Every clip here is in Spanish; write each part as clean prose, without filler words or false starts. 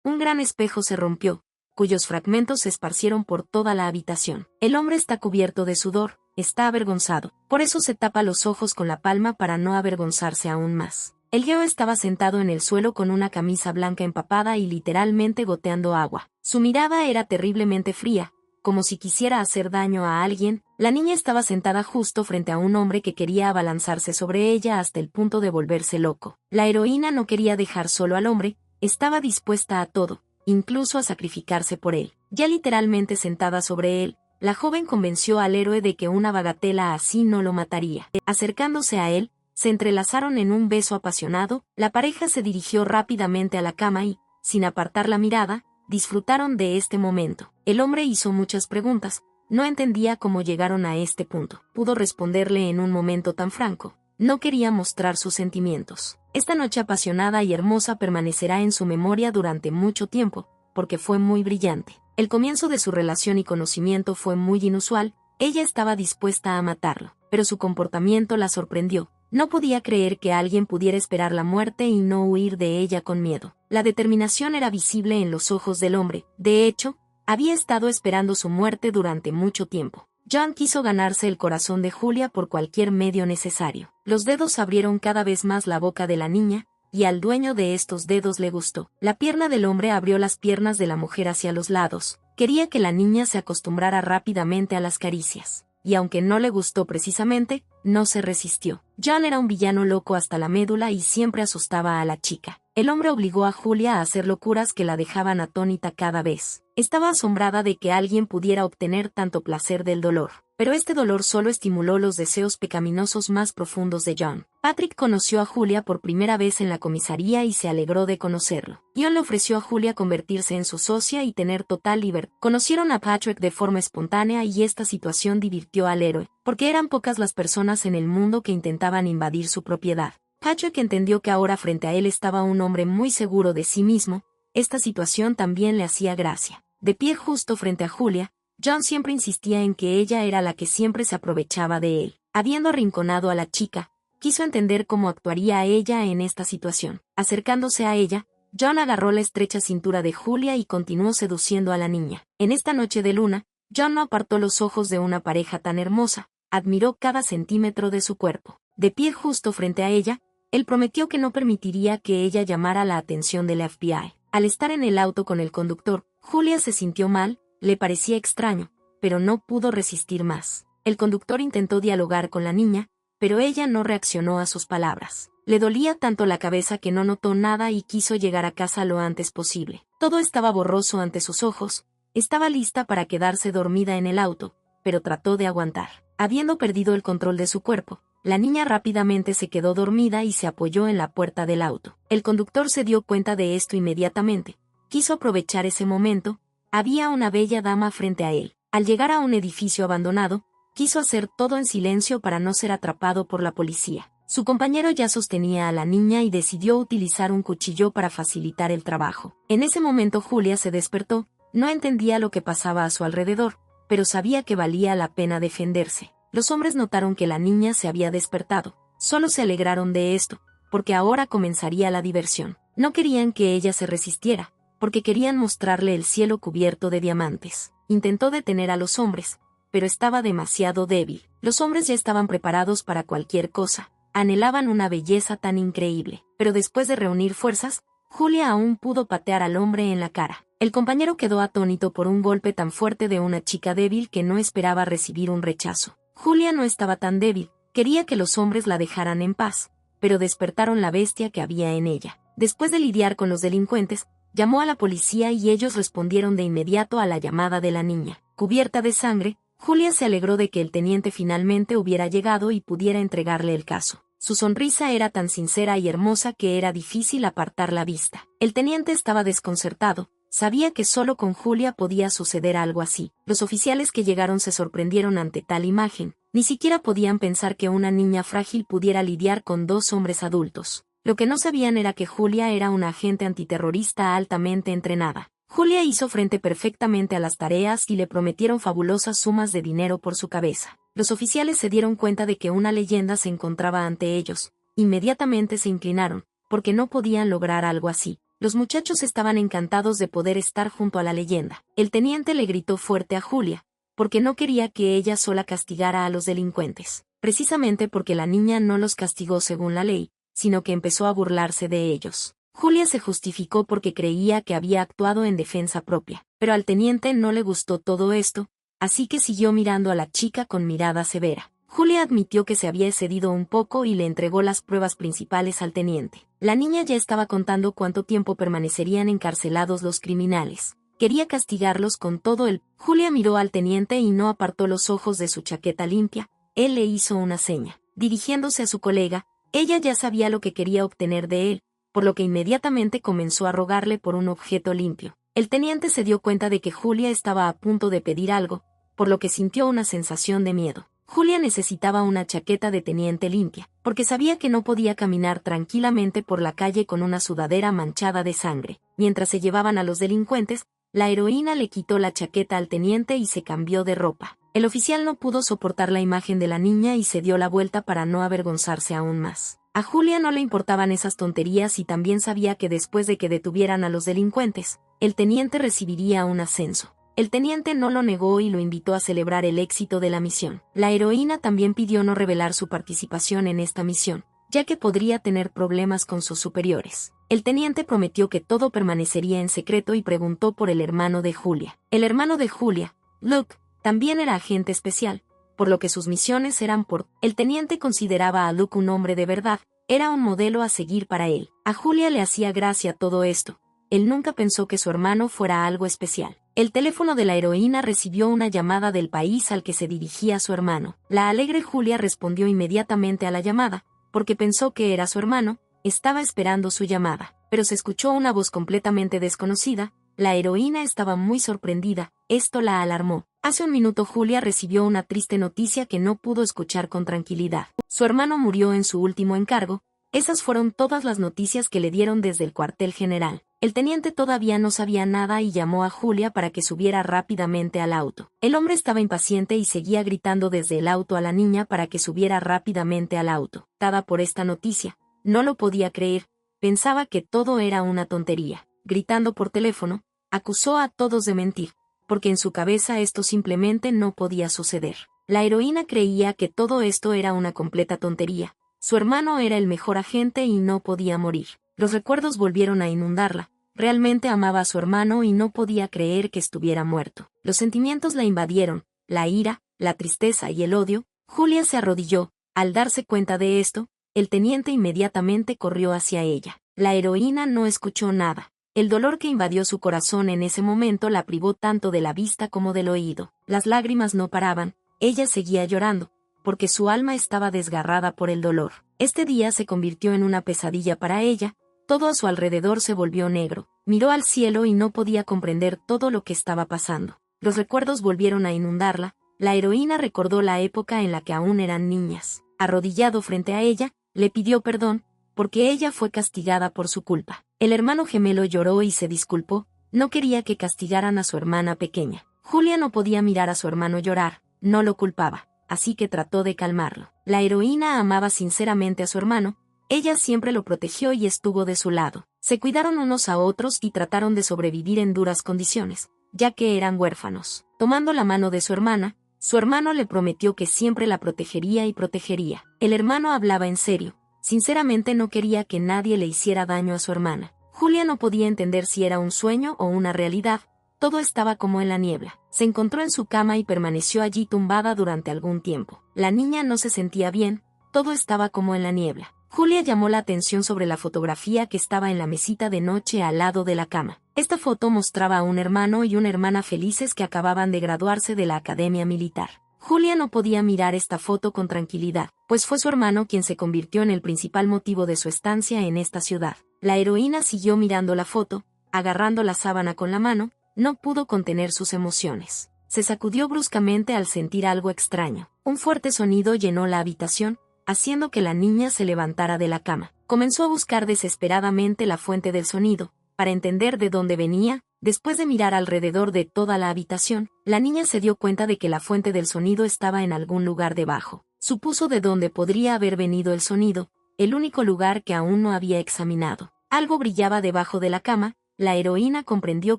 Un gran espejo se rompió, cuyos fragmentos se esparcieron por toda la habitación. El hombre está cubierto de sudor, está avergonzado, por eso se tapa los ojos con la palma para no avergonzarse aún más. El geo estaba sentado en el suelo con una camisa blanca empapada y literalmente goteando agua. Su mirada era terriblemente fría, como si quisiera hacer daño a alguien. La niña estaba sentada justo frente a un hombre que quería abalanzarse sobre ella hasta el punto de volverse loco. La heroína no quería dejar solo al hombre, estaba dispuesta a todo, incluso a sacrificarse por él. Ya literalmente sentada sobre él, la joven convenció al héroe de que una bagatela así no lo mataría. Acercándose a él, se entrelazaron en un beso apasionado. La pareja se dirigió rápidamente a la cama y, sin apartar la mirada, disfrutaron de este momento. El hombre hizo muchas preguntas, no entendía cómo llegaron a este punto. Pudo responderle en un momento tan franco. No quería mostrar sus sentimientos. Esta noche apasionada y hermosa permanecerá en su memoria durante mucho tiempo, porque fue muy brillante. El comienzo de su relación y conocimiento fue muy inusual. Ella estaba dispuesta a matarlo, pero su comportamiento la sorprendió. No podía creer que alguien pudiera esperar la muerte y no huir de ella con miedo. La determinación era visible en los ojos del hombre. De hecho, había estado esperando su muerte durante mucho tiempo. John quiso ganarse el corazón de Julia por cualquier medio necesario. Los dedos abrieron cada vez más la boca de la niña, y al dueño de estos dedos le gustó. La pierna del hombre abrió las piernas de la mujer hacia los lados. Quería que la niña se acostumbrara rápidamente a las caricias. Y aunque no le gustó precisamente, no se resistió. John era un villano loco hasta la médula y siempre asustaba a la chica. El hombre obligó a Julia a hacer locuras que la dejaban atónita cada vez. Estaba asombrada de que alguien pudiera obtener tanto placer del dolor. Pero este dolor solo estimuló los deseos pecaminosos más profundos de John. Patrick conoció a Julia por primera vez en la comisaría y se alegró de conocerlo. John le ofreció a Julia convertirse en su socia y tener total libertad. Conocieron a Patrick de forma espontánea y esta situación divirtió al héroe, porque eran pocas las personas en el mundo que intentaban invadir su propiedad. Patrick entendió que ahora frente a él estaba un hombre muy seguro de sí mismo. Esta situación también le hacía gracia. De pie justo frente a Julia, John siempre insistía en que ella era la que siempre se aprovechaba de él. Habiendo arrinconado a la chica, quiso entender cómo actuaría ella en esta situación. Acercándose a ella, John agarró la estrecha cintura de Julia y continuó seduciendo a la niña. En esta noche de luna, John no apartó los ojos de una pareja tan hermosa, admiró cada centímetro de su cuerpo. De pie justo frente a ella, él prometió que no permitiría que ella llamara la atención del FBI. Al estar en el auto con el conductor, Julia se sintió mal, le parecía extraño, pero no pudo resistir más. El conductor intentó dialogar con la niña, pero ella no reaccionó a sus palabras. Le dolía tanto la cabeza que no notó nada y quiso llegar a casa lo antes posible. Todo estaba borroso ante sus ojos, estaba lista para quedarse dormida en el auto, pero trató de aguantar. Habiendo perdido el control de su cuerpo, la niña rápidamente se quedó dormida y se apoyó en la puerta del auto. El conductor se dio cuenta de esto inmediatamente. Quiso aprovechar ese momento. Había una bella dama frente a él. Al llegar a un edificio abandonado, quiso hacer todo en silencio para no ser atrapado por la policía. Su compañero ya sostenía a la niña y decidió utilizar un cuchillo para facilitar el trabajo. En ese momento Julia se despertó, no entendía lo que pasaba a su alrededor, pero sabía que valía la pena defenderse. Los hombres notaron que la niña se había despertado. Solo se alegraron de esto, porque ahora comenzaría la diversión. No querían que ella se resistiera, porque querían mostrarle el cielo cubierto de diamantes. Intentó detener a los hombres, pero estaba demasiado débil. Los hombres ya estaban preparados para cualquier cosa. Anhelaban una belleza tan increíble. Pero después de reunir fuerzas, Julia aún pudo patear al hombre en la cara. El compañero quedó atónito por un golpe tan fuerte de una chica débil que no esperaba recibir un rechazo. Julia no estaba tan débil, quería que los hombres la dejaran en paz, pero despertaron la bestia que había en ella. Después de lidiar con los delincuentes, llamó a la policía y ellos respondieron de inmediato a la llamada de la niña. Cubierta de sangre, Julia se alegró de que el teniente finalmente hubiera llegado y pudiera entregarle el caso. Su sonrisa era tan sincera y hermosa que era difícil apartar la vista. El teniente estaba desconcertado, sabía que solo con Julia podía suceder algo así. Los oficiales que llegaron se sorprendieron ante tal imagen, ni siquiera podían pensar que una niña frágil pudiera lidiar con dos hombres adultos. Lo que no sabían era que Julia era una agente antiterrorista altamente entrenada. Julia hizo frente perfectamente a las tareas y le prometieron fabulosas sumas de dinero por su cabeza. Los oficiales se dieron cuenta de que una leyenda se encontraba ante ellos. Inmediatamente se inclinaron, porque no podían lograr algo así. Los muchachos estaban encantados de poder estar junto a la leyenda. El teniente le gritó fuerte a Julia, porque no quería que ella sola castigara a los delincuentes, precisamente porque la niña no los castigó según la ley, sino que empezó a burlarse de ellos. Julia se justificó porque creía que había actuado en defensa propia, pero al teniente no le gustó todo esto, así que siguió mirando a la chica con mirada severa. Julia admitió que se había excedido un poco y le entregó las pruebas principales al teniente. La niña ya estaba contando cuánto tiempo permanecerían encarcelados los criminales. Quería castigarlos con todo el... Julia miró al teniente y no apartó los ojos de su chaqueta limpia. Él le hizo una seña. Dirigiéndose a su colega, ella ya sabía lo que quería obtener de él, por lo que inmediatamente comenzó a rogarle por un objeto limpio. El teniente se dio cuenta de que Julia estaba a punto de pedir algo, por lo que sintió una sensación de miedo. Julia necesitaba una chaqueta de teniente limpia, porque sabía que no podía caminar tranquilamente por la calle con una sudadera manchada de sangre. Mientras se llevaban a los delincuentes, la heroína le quitó la chaqueta al teniente y se cambió de ropa. El oficial no pudo soportar la imagen de la niña y se dio la vuelta para no avergonzarse aún más. A Julia no le importaban esas tonterías y también sabía que después de que detuvieran a los delincuentes, el teniente recibiría un ascenso. El teniente no lo negó y lo invitó a celebrar el éxito de la misión. La heroína también pidió no revelar su participación en esta misión, ya que podría tener problemas con sus superiores. El teniente prometió que todo permanecería en secreto y preguntó por el hermano de Julia. El hermano de Julia, Luke, también era agente especial, por lo que sus misiones eran por... El teniente consideraba a Luke un hombre de verdad, era un modelo a seguir para él. A Julia le hacía gracia todo esto. Él nunca pensó que su hermano fuera algo especial. El teléfono de la heroína recibió una llamada del país al que se dirigía su hermano. La alegre Julia respondió inmediatamente a la llamada, porque pensó que era su hermano, estaba esperando su llamada, pero se escuchó una voz completamente desconocida. La heroína estaba muy sorprendida, esto la alarmó. Hace un minuto Julia recibió una triste noticia que no pudo escuchar con tranquilidad. Su hermano murió en su último encargo. Esas fueron todas las noticias que le dieron desde el cuartel general. El teniente todavía no sabía nada y llamó a Julia para que subiera rápidamente al auto. El hombre estaba impaciente y seguía gritando desde el auto a la niña para que subiera rápidamente al auto. Dada por esta noticia, no lo podía creer, pensaba que todo era una tontería. Gritando por teléfono, acusó a todos de mentir, porque en su cabeza esto simplemente no podía suceder. La heroína creía que todo esto era una completa tontería. Su hermano era el mejor agente y no podía morir. Los recuerdos volvieron a inundarla. Realmente amaba a su hermano y no podía creer que estuviera muerto. Los sentimientos la invadieron, la ira, la tristeza y el odio. Julia se arrodilló. Al darse cuenta de esto, el teniente inmediatamente corrió hacia ella. La heroína no escuchó nada. El dolor que invadió su corazón en ese momento la privó tanto de la vista como del oído. Las lágrimas no paraban. Ella seguía llorando, porque su alma estaba desgarrada por el dolor. Este día se convirtió en una pesadilla para ella. Todo a su alrededor se volvió negro. Miró al cielo y no podía comprender todo lo que estaba pasando. Los recuerdos volvieron a inundarla. La heroína recordó la época en la que aún eran niñas. Arrodillado frente a ella, le pidió perdón, porque ella fue castigada por su culpa. El hermano gemelo lloró y se disculpó. No quería que castigaran a su hermana pequeña. Julia no podía mirar a su hermano llorar, no lo culpaba, así que trató de calmarlo. La heroína amaba sinceramente a su hermano. Ella siempre lo protegió y estuvo de su lado. Se cuidaron unos a otros y trataron de sobrevivir en duras condiciones, ya que eran huérfanos. Tomando la mano de su hermano le prometió que siempre la protegería y protegería. El hermano hablaba en serio. Sinceramente no quería que nadie le hiciera daño a su hermana. Julia no podía entender si era un sueño o una realidad. Todo estaba como en la niebla. Se encontró en su cama y permaneció allí tumbada durante algún tiempo. La niña no se sentía bien, todo estaba como en la niebla. Julia llamó la atención sobre la fotografía que estaba en la mesita de noche al lado de la cama. Esta foto mostraba a un hermano y una hermana felices que acababan de graduarse de la academia militar. Julia no podía mirar esta foto con tranquilidad, pues fue su hermano quien se convirtió en el principal motivo de su estancia en esta ciudad. La heroína siguió mirando la foto, agarrando la sábana con la mano. No pudo contener sus emociones. Se sacudió bruscamente al sentir algo extraño. Un fuerte sonido llenó la habitación, haciendo que la niña se levantara de la cama. Comenzó a buscar desesperadamente la fuente del sonido, para entender de dónde venía. Después de mirar alrededor de toda la habitación, la niña se dio cuenta de que la fuente del sonido estaba en algún lugar debajo. Supuso de dónde podría haber venido el sonido, el único lugar que aún no había examinado. Algo brillaba debajo de la cama. La heroína comprendió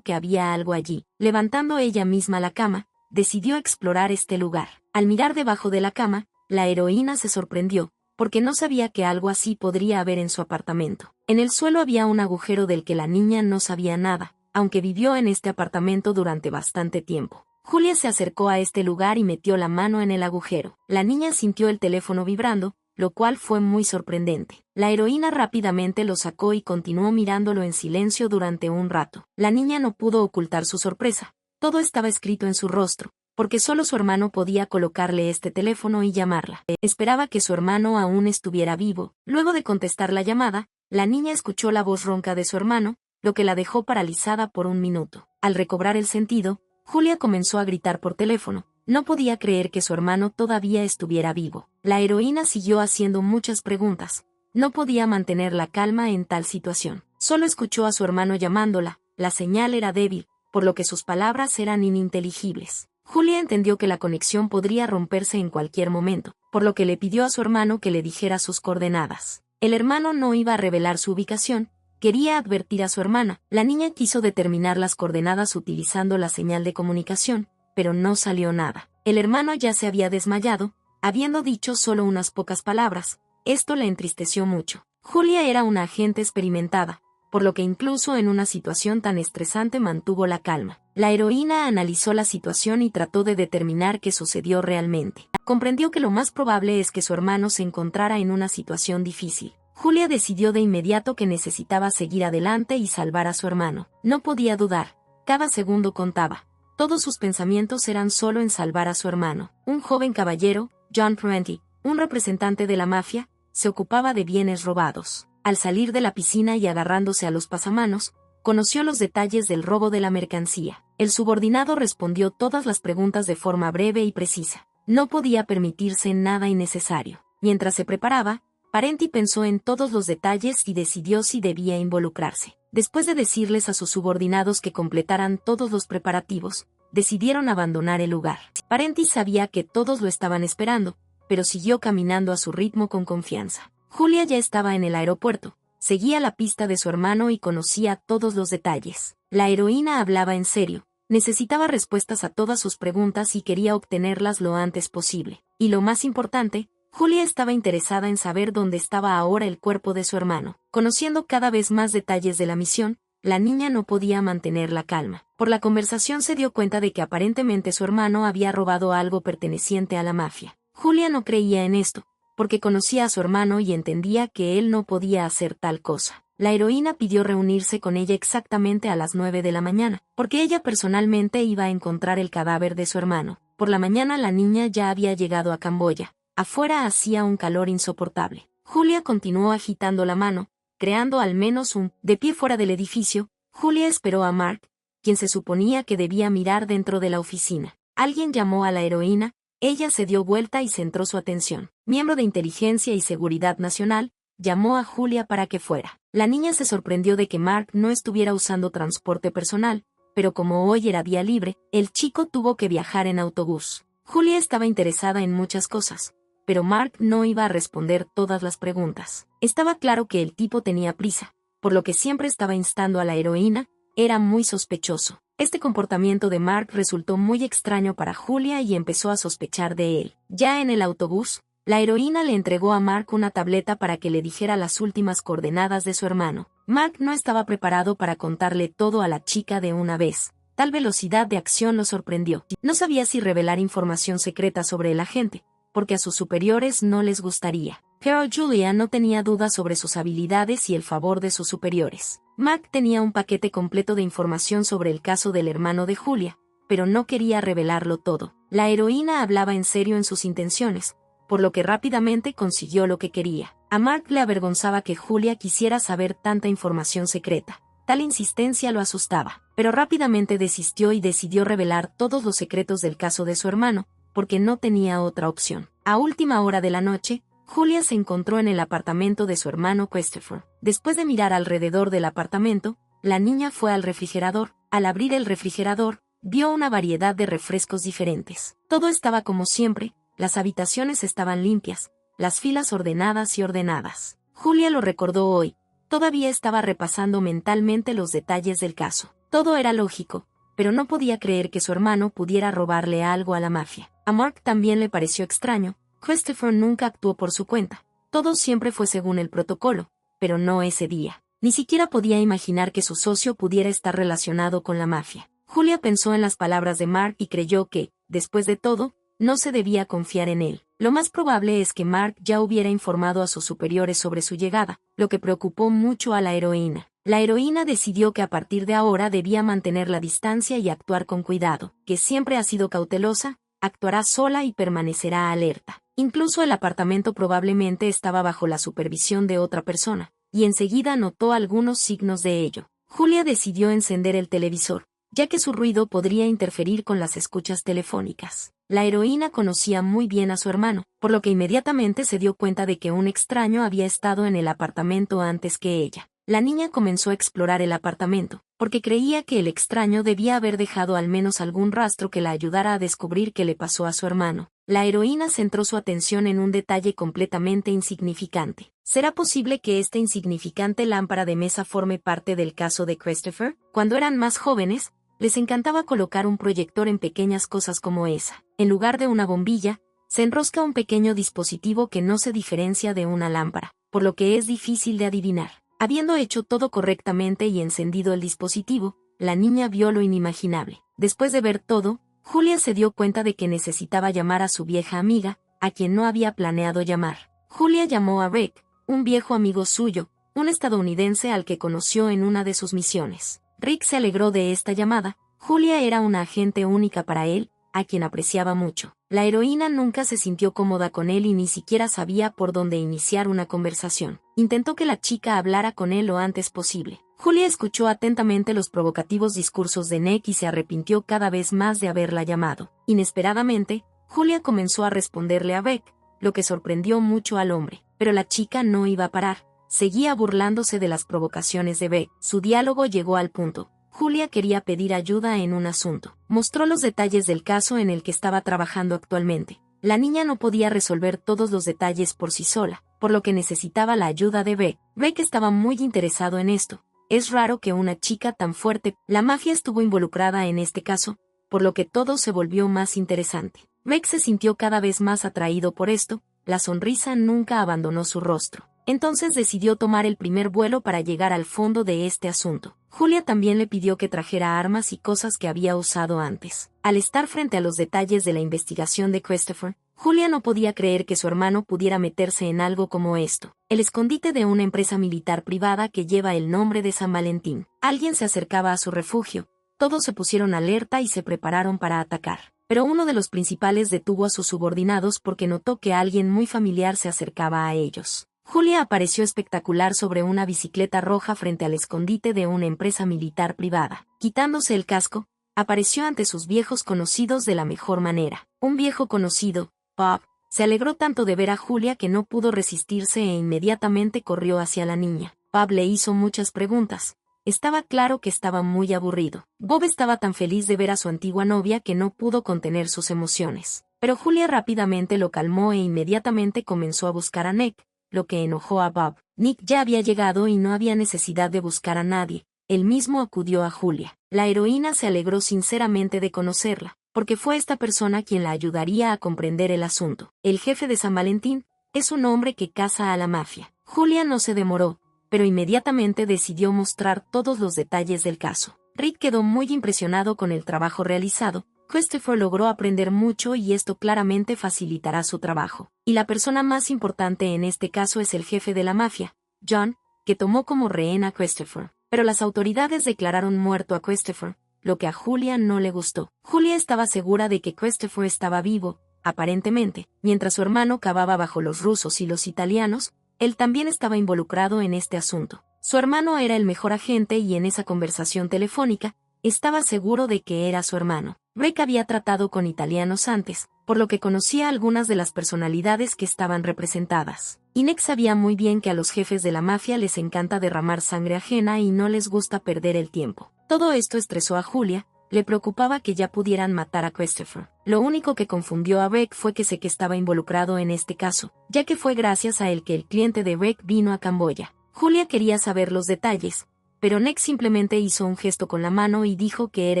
que había algo allí. Levantando ella misma la cama, decidió explorar este lugar. Al mirar debajo de la cama, la heroína se sorprendió, porque no sabía que algo así podría haber en su apartamento. En el suelo había un agujero del que la niña no sabía nada, aunque vivió en este apartamento durante bastante tiempo. Julia se acercó a este lugar y metió la mano en el agujero. La niña sintió el teléfono vibrando, lo cual fue muy sorprendente. La heroína rápidamente lo sacó y continuó mirándolo en silencio durante un rato. La niña no pudo ocultar su sorpresa. Todo estaba escrito en su rostro, porque solo su hermano podía colocarle este teléfono y llamarla. Esperaba que su hermano aún estuviera vivo. Luego de contestar la llamada, la niña escuchó la voz ronca de su hermano, lo que la dejó paralizada por un minuto. Al recobrar el sentido, Julia comenzó a gritar por teléfono. No podía creer que su hermano todavía estuviera vivo. La heroína siguió haciendo muchas preguntas. No podía mantener la calma en tal situación. Solo escuchó a su hermano llamándola. La señal era débil, por lo que sus palabras eran ininteligibles. Julia entendió que la conexión podría romperse en cualquier momento, por lo que le pidió a su hermano que le dijera sus coordenadas. El hermano no iba a revelar su ubicación. Quería advertir a su hermana. La niña quiso determinar las coordenadas utilizando la señal de comunicación, pero no salió nada. El hermano ya se había desmayado, habiendo dicho solo unas pocas palabras. Esto le entristeció mucho. Julia era una agente experimentada, por lo que incluso en una situación tan estresante mantuvo la calma. La heroína analizó la situación y trató de determinar qué sucedió realmente. Comprendió que lo más probable es que su hermano se encontrara en una situación difícil. Julia decidió de inmediato que necesitaba seguir adelante y salvar a su hermano. No podía dudar. Cada segundo contaba. Todos sus pensamientos eran solo en salvar a su hermano. Un joven caballero, John Prenti, un representante de la mafia, se ocupaba de bienes robados. Al salir de la piscina y agarrándose a los pasamanos, conoció los detalles del robo de la mercancía. El subordinado respondió todas las preguntas de forma breve y precisa. No podía permitirse nada innecesario. Mientras se preparaba, Parenti pensó en todos los detalles y decidió si debía involucrarse. Después de decirles a sus subordinados que completaran todos los preparativos, decidieron abandonar el lugar. Parenti sabía que todos lo estaban esperando, pero siguió caminando a su ritmo con confianza. Julia ya estaba en el aeropuerto, seguía la pista de su hermano y conocía todos los detalles. La heroína hablaba en serio, necesitaba respuestas a todas sus preguntas y quería obtenerlas lo antes posible. Y lo más importante, Julia estaba interesada en saber dónde estaba ahora el cuerpo de su hermano. Conociendo cada vez más detalles de la misión, la niña no podía mantener la calma. Por la conversación se dio cuenta de que aparentemente su hermano había robado algo perteneciente a la mafia. Julia no creía en esto, porque conocía a su hermano y entendía que él no podía hacer tal cosa. La heroína pidió reunirse con ella exactamente a las 9 de la mañana, porque ella personalmente iba a encontrar el cadáver de su hermano. Por la mañana la niña ya había llegado a Camboya. Afuera hacía un calor insoportable. Julia continuó agitando la mano, creando al menos un de pie fuera del edificio. Julia esperó a Mark, quien se suponía que debía mirar dentro de la oficina. Alguien llamó a la heroína, ella se dio vuelta y centró su atención. Miembro de Inteligencia y Seguridad Nacional, llamó a Julia para que fuera. La niña se sorprendió de que Mark no estuviera usando transporte personal, pero como hoy era día libre, el chico tuvo que viajar en autobús. Julia estaba interesada en muchas cosas, pero Mark no iba a responder todas las preguntas. Estaba claro que el tipo tenía prisa, por lo que siempre estaba instando a la heroína. Era muy sospechoso. Este comportamiento de Mark resultó muy extraño para Julia y empezó a sospechar de él. Ya en el autobús, la heroína le entregó a Mark una tableta para que le dijera las últimas coordenadas de su hermano. Mark no estaba preparado para contarle todo a la chica de una vez. Tal velocidad de acción lo sorprendió. No sabía si revelar información secreta sobre el agente, porque a sus superiores no les gustaría. Pero Julia no tenía dudas sobre sus habilidades y el favor de sus superiores. Mark tenía un paquete completo de información sobre el caso del hermano de Julia, pero no quería revelarlo todo. La heroína hablaba en serio en sus intenciones, por lo que rápidamente consiguió lo que quería. A Mark le avergonzaba que Julia quisiera saber tanta información secreta. Tal insistencia lo asustaba, pero rápidamente desistió y decidió revelar todos los secretos del caso de su hermano, porque no tenía otra opción. A última hora de la noche, Julia se encontró en el apartamento de su hermano Christopher. Después de mirar alrededor del apartamento, la niña fue al refrigerador. Al abrir el refrigerador, vio una variedad de refrescos diferentes. Todo estaba como siempre, las habitaciones estaban limpias, las filas ordenadas y ordenadas. Julia lo recordó hoy, Todavía estaba repasando mentalmente los detalles del caso. Todo era lógico, pero no podía creer que su hermano pudiera robarle algo a la mafia. A Mark también le pareció extraño. Christopher nunca actuó por su cuenta. Todo siempre fue según el protocolo, pero no ese día. Ni siquiera podía imaginar que su socio pudiera estar relacionado con la mafia. Julia pensó en las palabras de Mark y creyó que, después de todo, no se debía confiar en él. Lo más probable es que Mark ya hubiera informado a sus superiores sobre su llegada, lo que preocupó mucho a la heroína. La heroína decidió que a partir de ahora debía mantener la distancia y actuar con cuidado, que siempre ha sido cautelosa, actuará sola y permanecerá alerta. Incluso el apartamento probablemente estaba bajo la supervisión de otra persona, y enseguida notó algunos signos de ello. Julia decidió encender el televisor, ya que su ruido podría interferir con las escuchas telefónicas. La heroína conocía muy bien a su hermano, por lo que inmediatamente se dio cuenta de que un extraño había estado en el apartamento antes que ella. La niña comenzó a explorar el apartamento, porque creía que el extraño debía haber dejado al menos algún rastro que la ayudara a descubrir qué le pasó a su hermano. La heroína centró su atención en un detalle completamente insignificante. ¿Será posible que esta insignificante lámpara de mesa forme parte del caso de Christopher? Cuando eran más jóvenes, les encantaba colocar un proyector en pequeñas cosas como esa. En lugar de una bombilla, se enrosca un pequeño dispositivo que no se diferencia de una lámpara, por lo que es difícil de adivinar. Habiendo hecho todo correctamente y encendido el dispositivo, la niña vio lo inimaginable. Después de ver todo, Julia se dio cuenta de que necesitaba llamar a su vieja amiga, a quien no había planeado llamar. Julia llamó a Rick, un viejo amigo suyo, un estadounidense al que conoció en una de sus misiones. Rick se alegró de esta llamada. Julia era una agente única para él, a quien apreciaba mucho. La heroína nunca se sintió cómoda con él y ni siquiera sabía por dónde iniciar una conversación. Intentó que la chica hablara con él lo antes posible. Julia escuchó atentamente los provocativos discursos de Nick y se arrepintió cada vez más de haberla llamado. Inesperadamente, Julia comenzó a responderle a Beck, lo que sorprendió mucho al hombre. Pero la chica no iba a parar. Seguía burlándose de las provocaciones de Beck. Su diálogo llegó al punto. Julia quería pedir ayuda en un asunto. Mostró los detalles del caso en el que estaba trabajando actualmente. La niña no podía resolver todos los detalles por sí sola, por lo que necesitaba la ayuda de Beck. Beck estaba muy interesado en esto. Es raro que una chica tan fuerte. La mafia estuvo involucrada en este caso, por lo que todo se volvió más interesante. Beck se sintió cada vez más atraído por esto. La sonrisa nunca abandonó su rostro. Entonces decidió tomar el primer vuelo para llegar al fondo de este asunto. Julia también le pidió que trajera armas y cosas que había usado antes. Al estar frente a los detalles de la investigación de Christopher, Julia no podía creer que su hermano pudiera meterse en algo como esto. El escondite de una empresa militar privada que lleva el nombre de San Valentín. Alguien se acercaba a su refugio. Todos se pusieron alerta y se prepararon para atacar. Pero uno de los principales detuvo a sus subordinados porque notó que alguien muy familiar se acercaba a ellos. Julia apareció espectacular sobre una bicicleta roja frente al escondite de una empresa militar privada. Quitándose el casco, apareció ante sus viejos conocidos de la mejor manera. Un viejo conocido, Bob, se alegró tanto de ver a Julia que no pudo resistirse e inmediatamente corrió hacia la niña. Bob le hizo muchas preguntas. Estaba claro que estaba muy aburrido. Bob estaba tan feliz de ver a su antigua novia que no pudo contener sus emociones. Pero Julia rápidamente lo calmó e inmediatamente comenzó a buscar a Nick, lo que enojó a Bob. Nick ya había llegado y no había necesidad de buscar a nadie. Él mismo acudió a Julia. La heroína se alegró sinceramente de conocerla, porque fue esta persona quien la ayudaría a comprender el asunto. El jefe de San Valentín es un hombre que caza a la mafia. Julia no se demoró, pero inmediatamente decidió mostrar todos los detalles del caso. Rick quedó muy impresionado con el trabajo realizado. Christopher logró aprender mucho y esto claramente facilitará su trabajo. Y la persona más importante en este caso es el jefe de la mafia, John, que tomó como rehén a Christopher. Pero las autoridades declararon muerto a Christopher, lo que a Julia no le gustó. Julia estaba segura de que Christopher estaba vivo, aparentemente, mientras su hermano cavaba bajo los rusos y los italianos, él también estaba involucrado en este asunto. Su hermano era el mejor agente y en esa conversación telefónica, estaba seguro de que era su hermano. Rick había tratado con italianos antes, por lo que conocía algunas de las personalidades que estaban representadas. Nick sabía muy bien que a los jefes de la mafia les encanta derramar sangre ajena y no les gusta perder el tiempo. Todo esto estresó a Julia, le preocupaba que ya pudieran matar a Christopher. Lo único que confundió a Rick fue que estaba involucrado en este caso, ya que fue gracias a él que el cliente de Rick vino a Camboya. Julia quería saber los detalles, pero Nick simplemente hizo un gesto con la mano y dijo que era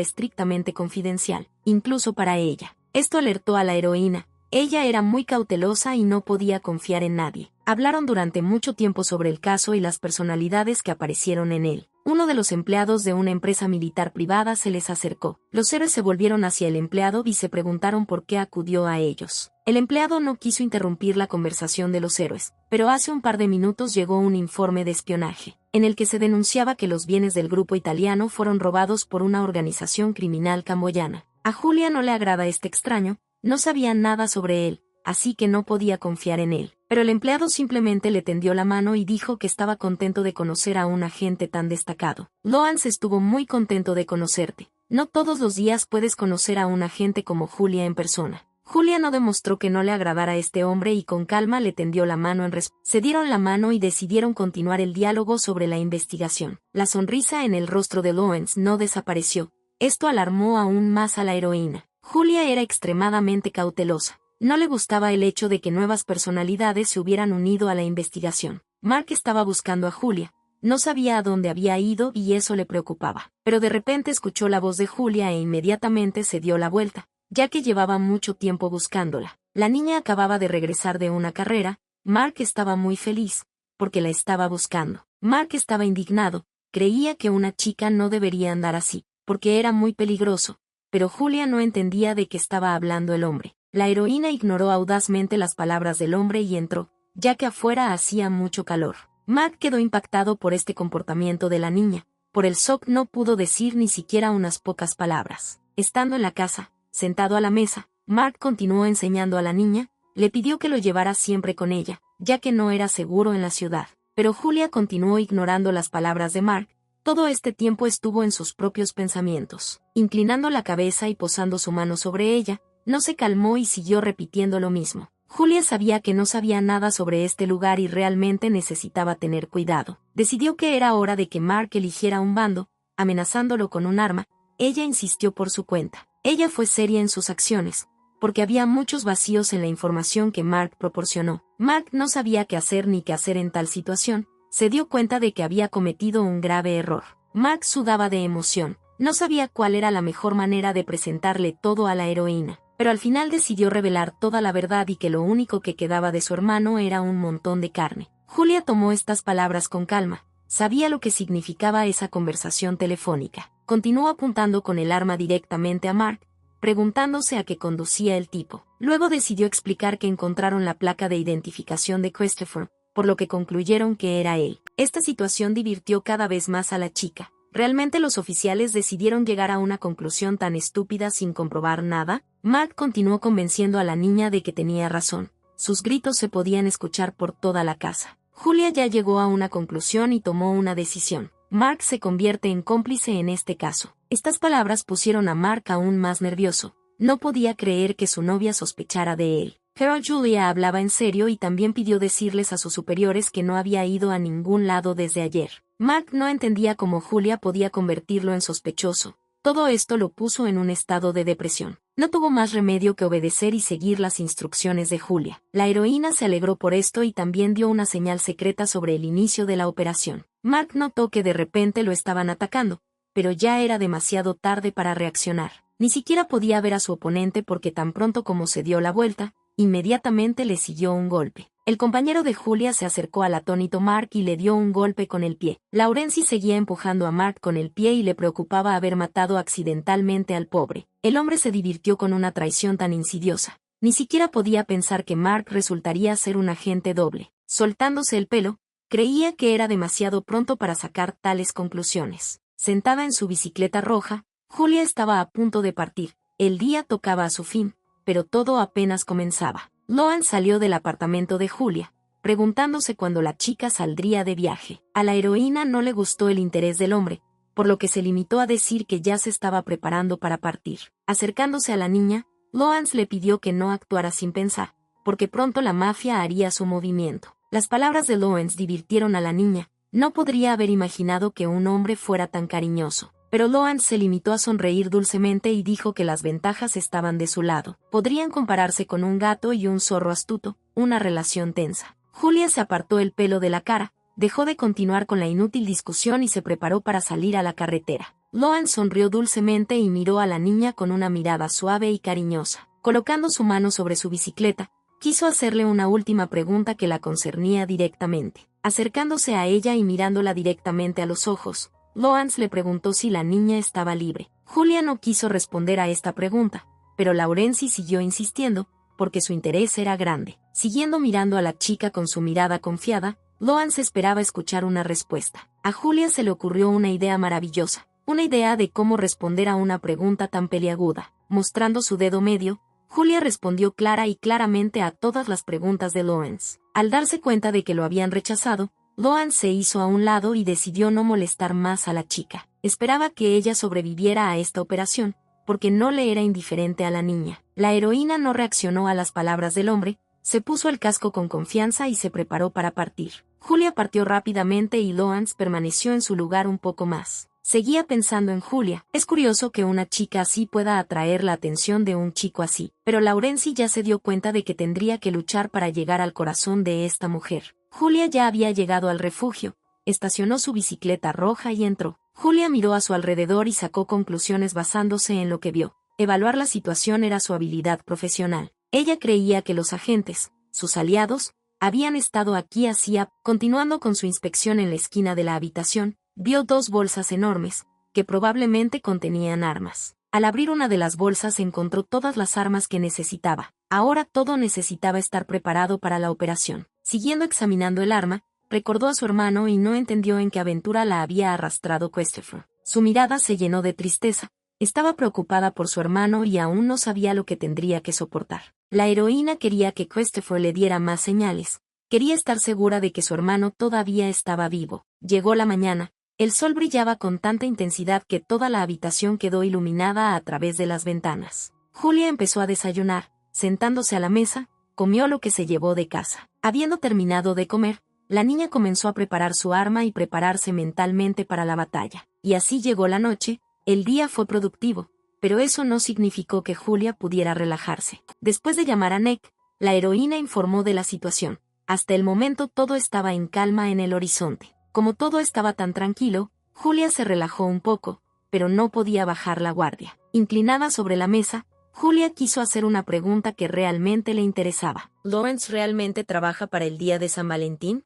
estrictamente confidencial, incluso para ella. Esto alertó a la heroína. Ella era muy cautelosa y no podía confiar en nadie. Hablaron durante mucho tiempo sobre el caso y las personalidades que aparecieron en él. Uno de los empleados de una empresa militar privada se les acercó. Los héroes se volvieron hacia el empleado y se preguntaron por qué acudió a ellos. El empleado no quiso interrumpir la conversación de los héroes, pero hace un par de minutos llegó un informe de espionaje, en el que se denunciaba que los bienes del grupo italiano fueron robados por una organización criminal camboyana. A Julia no le agrada este extraño, no sabía nada sobre él, así que no podía confiar en él. Pero el empleado simplemente le tendió la mano y dijo que estaba contento de conocer a un agente tan destacado. Lawrence estuvo muy contento de conocerte. No todos los días puedes conocer a un agente como Julia en persona. Julia no demostró que no le agradara a este hombre y con calma le tendió la mano en respuesta. Se dieron la mano y decidieron continuar el diálogo sobre la investigación. La sonrisa en el rostro de Lawrence no desapareció. Esto alarmó aún más a la heroína. Julia era extremadamente cautelosa. No le gustaba el hecho de que nuevas personalidades se hubieran unido a la investigación. Mark estaba buscando a Julia. No sabía a dónde había ido y eso le preocupaba. Pero de repente escuchó la voz de Julia e inmediatamente se dio la vuelta, ya que llevaba mucho tiempo buscándola. La niña acababa de regresar de una carrera. Mark estaba muy feliz, porque la estaba buscando. Mark estaba indignado. Creía que una chica no debería andar así, porque era muy peligroso. Pero Julia no entendía de qué estaba hablando el hombre. La heroína ignoró audazmente las palabras del hombre y entró, ya que afuera hacía mucho calor. Mark quedó impactado por este comportamiento de la niña. Por el shock no pudo decir ni siquiera unas pocas palabras. Estando en la casa, sentado a la mesa, Mark continuó enseñando a la niña, le pidió que lo llevara siempre con ella, ya que no era seguro en la ciudad. Pero Julia continuó ignorando las palabras de Mark. Todo este tiempo estuvo en sus propios pensamientos. Inclinando la cabeza y posando su mano sobre ella, no se calmó y siguió repitiendo lo mismo. Julia sabía que no sabía nada sobre este lugar y realmente necesitaba tener cuidado. Decidió que era hora de que Mark eligiera un bando, amenazándolo con un arma. Ella insistió por su cuenta. Ella fue seria en sus acciones, porque había muchos vacíos en la información que Mark proporcionó. Mark no sabía qué hacer ni qué hacer en tal situación. Se dio cuenta de que había cometido un grave error. Mark sudaba de emoción. No sabía cuál era la mejor manera de presentarle todo a la heroína. Pero al final decidió revelar toda la verdad y que lo único que quedaba de su hermano era un montón de carne. Julia tomó estas palabras con calma. Sabía lo que significaba esa conversación telefónica. Continuó apuntando con el arma directamente a Mark, preguntándose a qué conducía el tipo. Luego decidió explicar que encontraron la placa de identificación de Christopher, por lo que concluyeron que era él. Esta situación divirtió cada vez más a la chica. ¿Realmente los oficiales decidieron llegar a una conclusión tan estúpida sin comprobar nada? Mark continuó convenciendo a la niña de que tenía razón. Sus gritos se podían escuchar por toda la casa. Julia ya llegó a una conclusión y tomó una decisión. Mark se convierte en cómplice en este caso. Estas palabras pusieron a Mark aún más nervioso. No podía creer que su novia sospechara de él. Pero Julia hablaba en serio y también pidió decirles a sus superiores que no había ido a ningún lado desde ayer. Mark no entendía cómo Julia podía convertirlo en sospechoso. Todo esto lo puso en un estado de depresión. No tuvo más remedio que obedecer y seguir las instrucciones de Julia. La heroína se alegró por esto y también dio una señal secreta sobre el inicio de la operación. Mark notó que de repente lo estaban atacando, pero ya era demasiado tarde para reaccionar. Ni siquiera podía ver a su oponente porque tan pronto como se dio la vuelta, inmediatamente le siguió un golpe. El compañero de Julia se acercó al atónito Mark y le dio un golpe con el pie. Laurenzi seguía empujando a Mark con el pie y le preocupaba haber matado accidentalmente al pobre. El hombre se divirtió con una traición tan insidiosa. Ni siquiera podía pensar que Mark resultaría ser un agente doble. Soltándose el pelo, creía que era demasiado pronto para sacar tales conclusiones. Sentada en su bicicleta roja, Julia estaba a punto de partir. El día tocaba a su fin, pero todo apenas comenzaba. Loan salió del apartamento de Julia, preguntándose cuándo la chica saldría de viaje. A la heroína no le gustó el interés del hombre, por lo que se limitó a decir que ya se estaba preparando para partir. Acercándose a la niña, Loans le pidió que no actuara sin pensar, porque pronto la mafia haría su movimiento. Las palabras de Loans divirtieron a la niña. No podría haber imaginado que un hombre fuera tan cariñoso. Pero Loan se limitó a sonreír dulcemente y dijo que las ventajas estaban de su lado. Podrían compararse con un gato y un zorro astuto, una relación tensa. Julia se apartó el pelo de la cara, dejó de continuar con la inútil discusión y se preparó para salir a la carretera. Lawrence sonrió dulcemente y miró a la niña con una mirada suave y cariñosa. Colocando su mano sobre su bicicleta, quiso hacerle una última pregunta que la concernía directamente. Acercándose a ella y mirándola directamente a los ojos, Lawrence le preguntó si la niña estaba libre. Julia no quiso responder a esta pregunta, pero Laurenzi siguió insistiendo, porque su interés era grande. Siguiendo mirando a la chica con su mirada confiada, Lawrence esperaba escuchar una respuesta. A Julia se le ocurrió una idea maravillosa, una idea de cómo responder a una pregunta tan peliaguda. Mostrando su dedo medio, Julia respondió clara y claramente a todas las preguntas de Lawrence. Al darse cuenta de que lo habían rechazado, Lawrence se hizo a un lado y decidió no molestar más a la chica. Esperaba que ella sobreviviera a esta operación, porque no le era indiferente a la niña. La heroína no reaccionó a las palabras del hombre, se puso el casco con confianza y se preparó para partir. Julia partió rápidamente y Lawrence permaneció en su lugar un poco más. Seguía pensando en Julia. Es curioso que una chica así pueda atraer la atención de un chico así, pero Laurenzi ya se dio cuenta de que tendría que luchar para llegar al corazón de esta mujer. Julia ya había llegado al refugio, estacionó su bicicleta roja y entró. Julia miró a su alrededor y sacó conclusiones basándose en lo que vio. Evaluar la situación era su habilidad profesional. Ella creía que los agentes, sus aliados, habían estado aquí hacía. Continuando con su inspección en la esquina de la habitación, vio 2 bolsas enormes, que probablemente contenían armas. Al abrir una de las bolsas encontró todas las armas que necesitaba. Ahora todo necesitaba estar preparado para la operación. Siguiendo examinando el arma, recordó a su hermano y no entendió en qué aventura la había arrastrado Christopher. Su mirada se llenó de tristeza. Estaba preocupada por su hermano y aún no sabía lo que tendría que soportar. La heroína quería que Christopher le diera más señales. Quería estar segura de que su hermano todavía estaba vivo. Llegó la mañana. El sol brillaba con tanta intensidad que toda la habitación quedó iluminada a través de las ventanas. Julia empezó a desayunar. Sentándose a la mesa, comió lo que se llevó de casa. Habiendo terminado de comer, la niña comenzó a preparar su arma y prepararse mentalmente para la batalla. Y así llegó la noche. El día fue productivo, pero eso no significó que Julia pudiera relajarse. Después de llamar a Nick, la heroína informó de la situación. Hasta el momento todo estaba en calma en el horizonte. Como todo estaba tan tranquilo, Julia se relajó un poco, pero no podía bajar la guardia. Inclinada sobre la mesa, Julia quiso hacer una pregunta que realmente le interesaba. ¿Lawrence realmente trabaja para el día de San Valentín?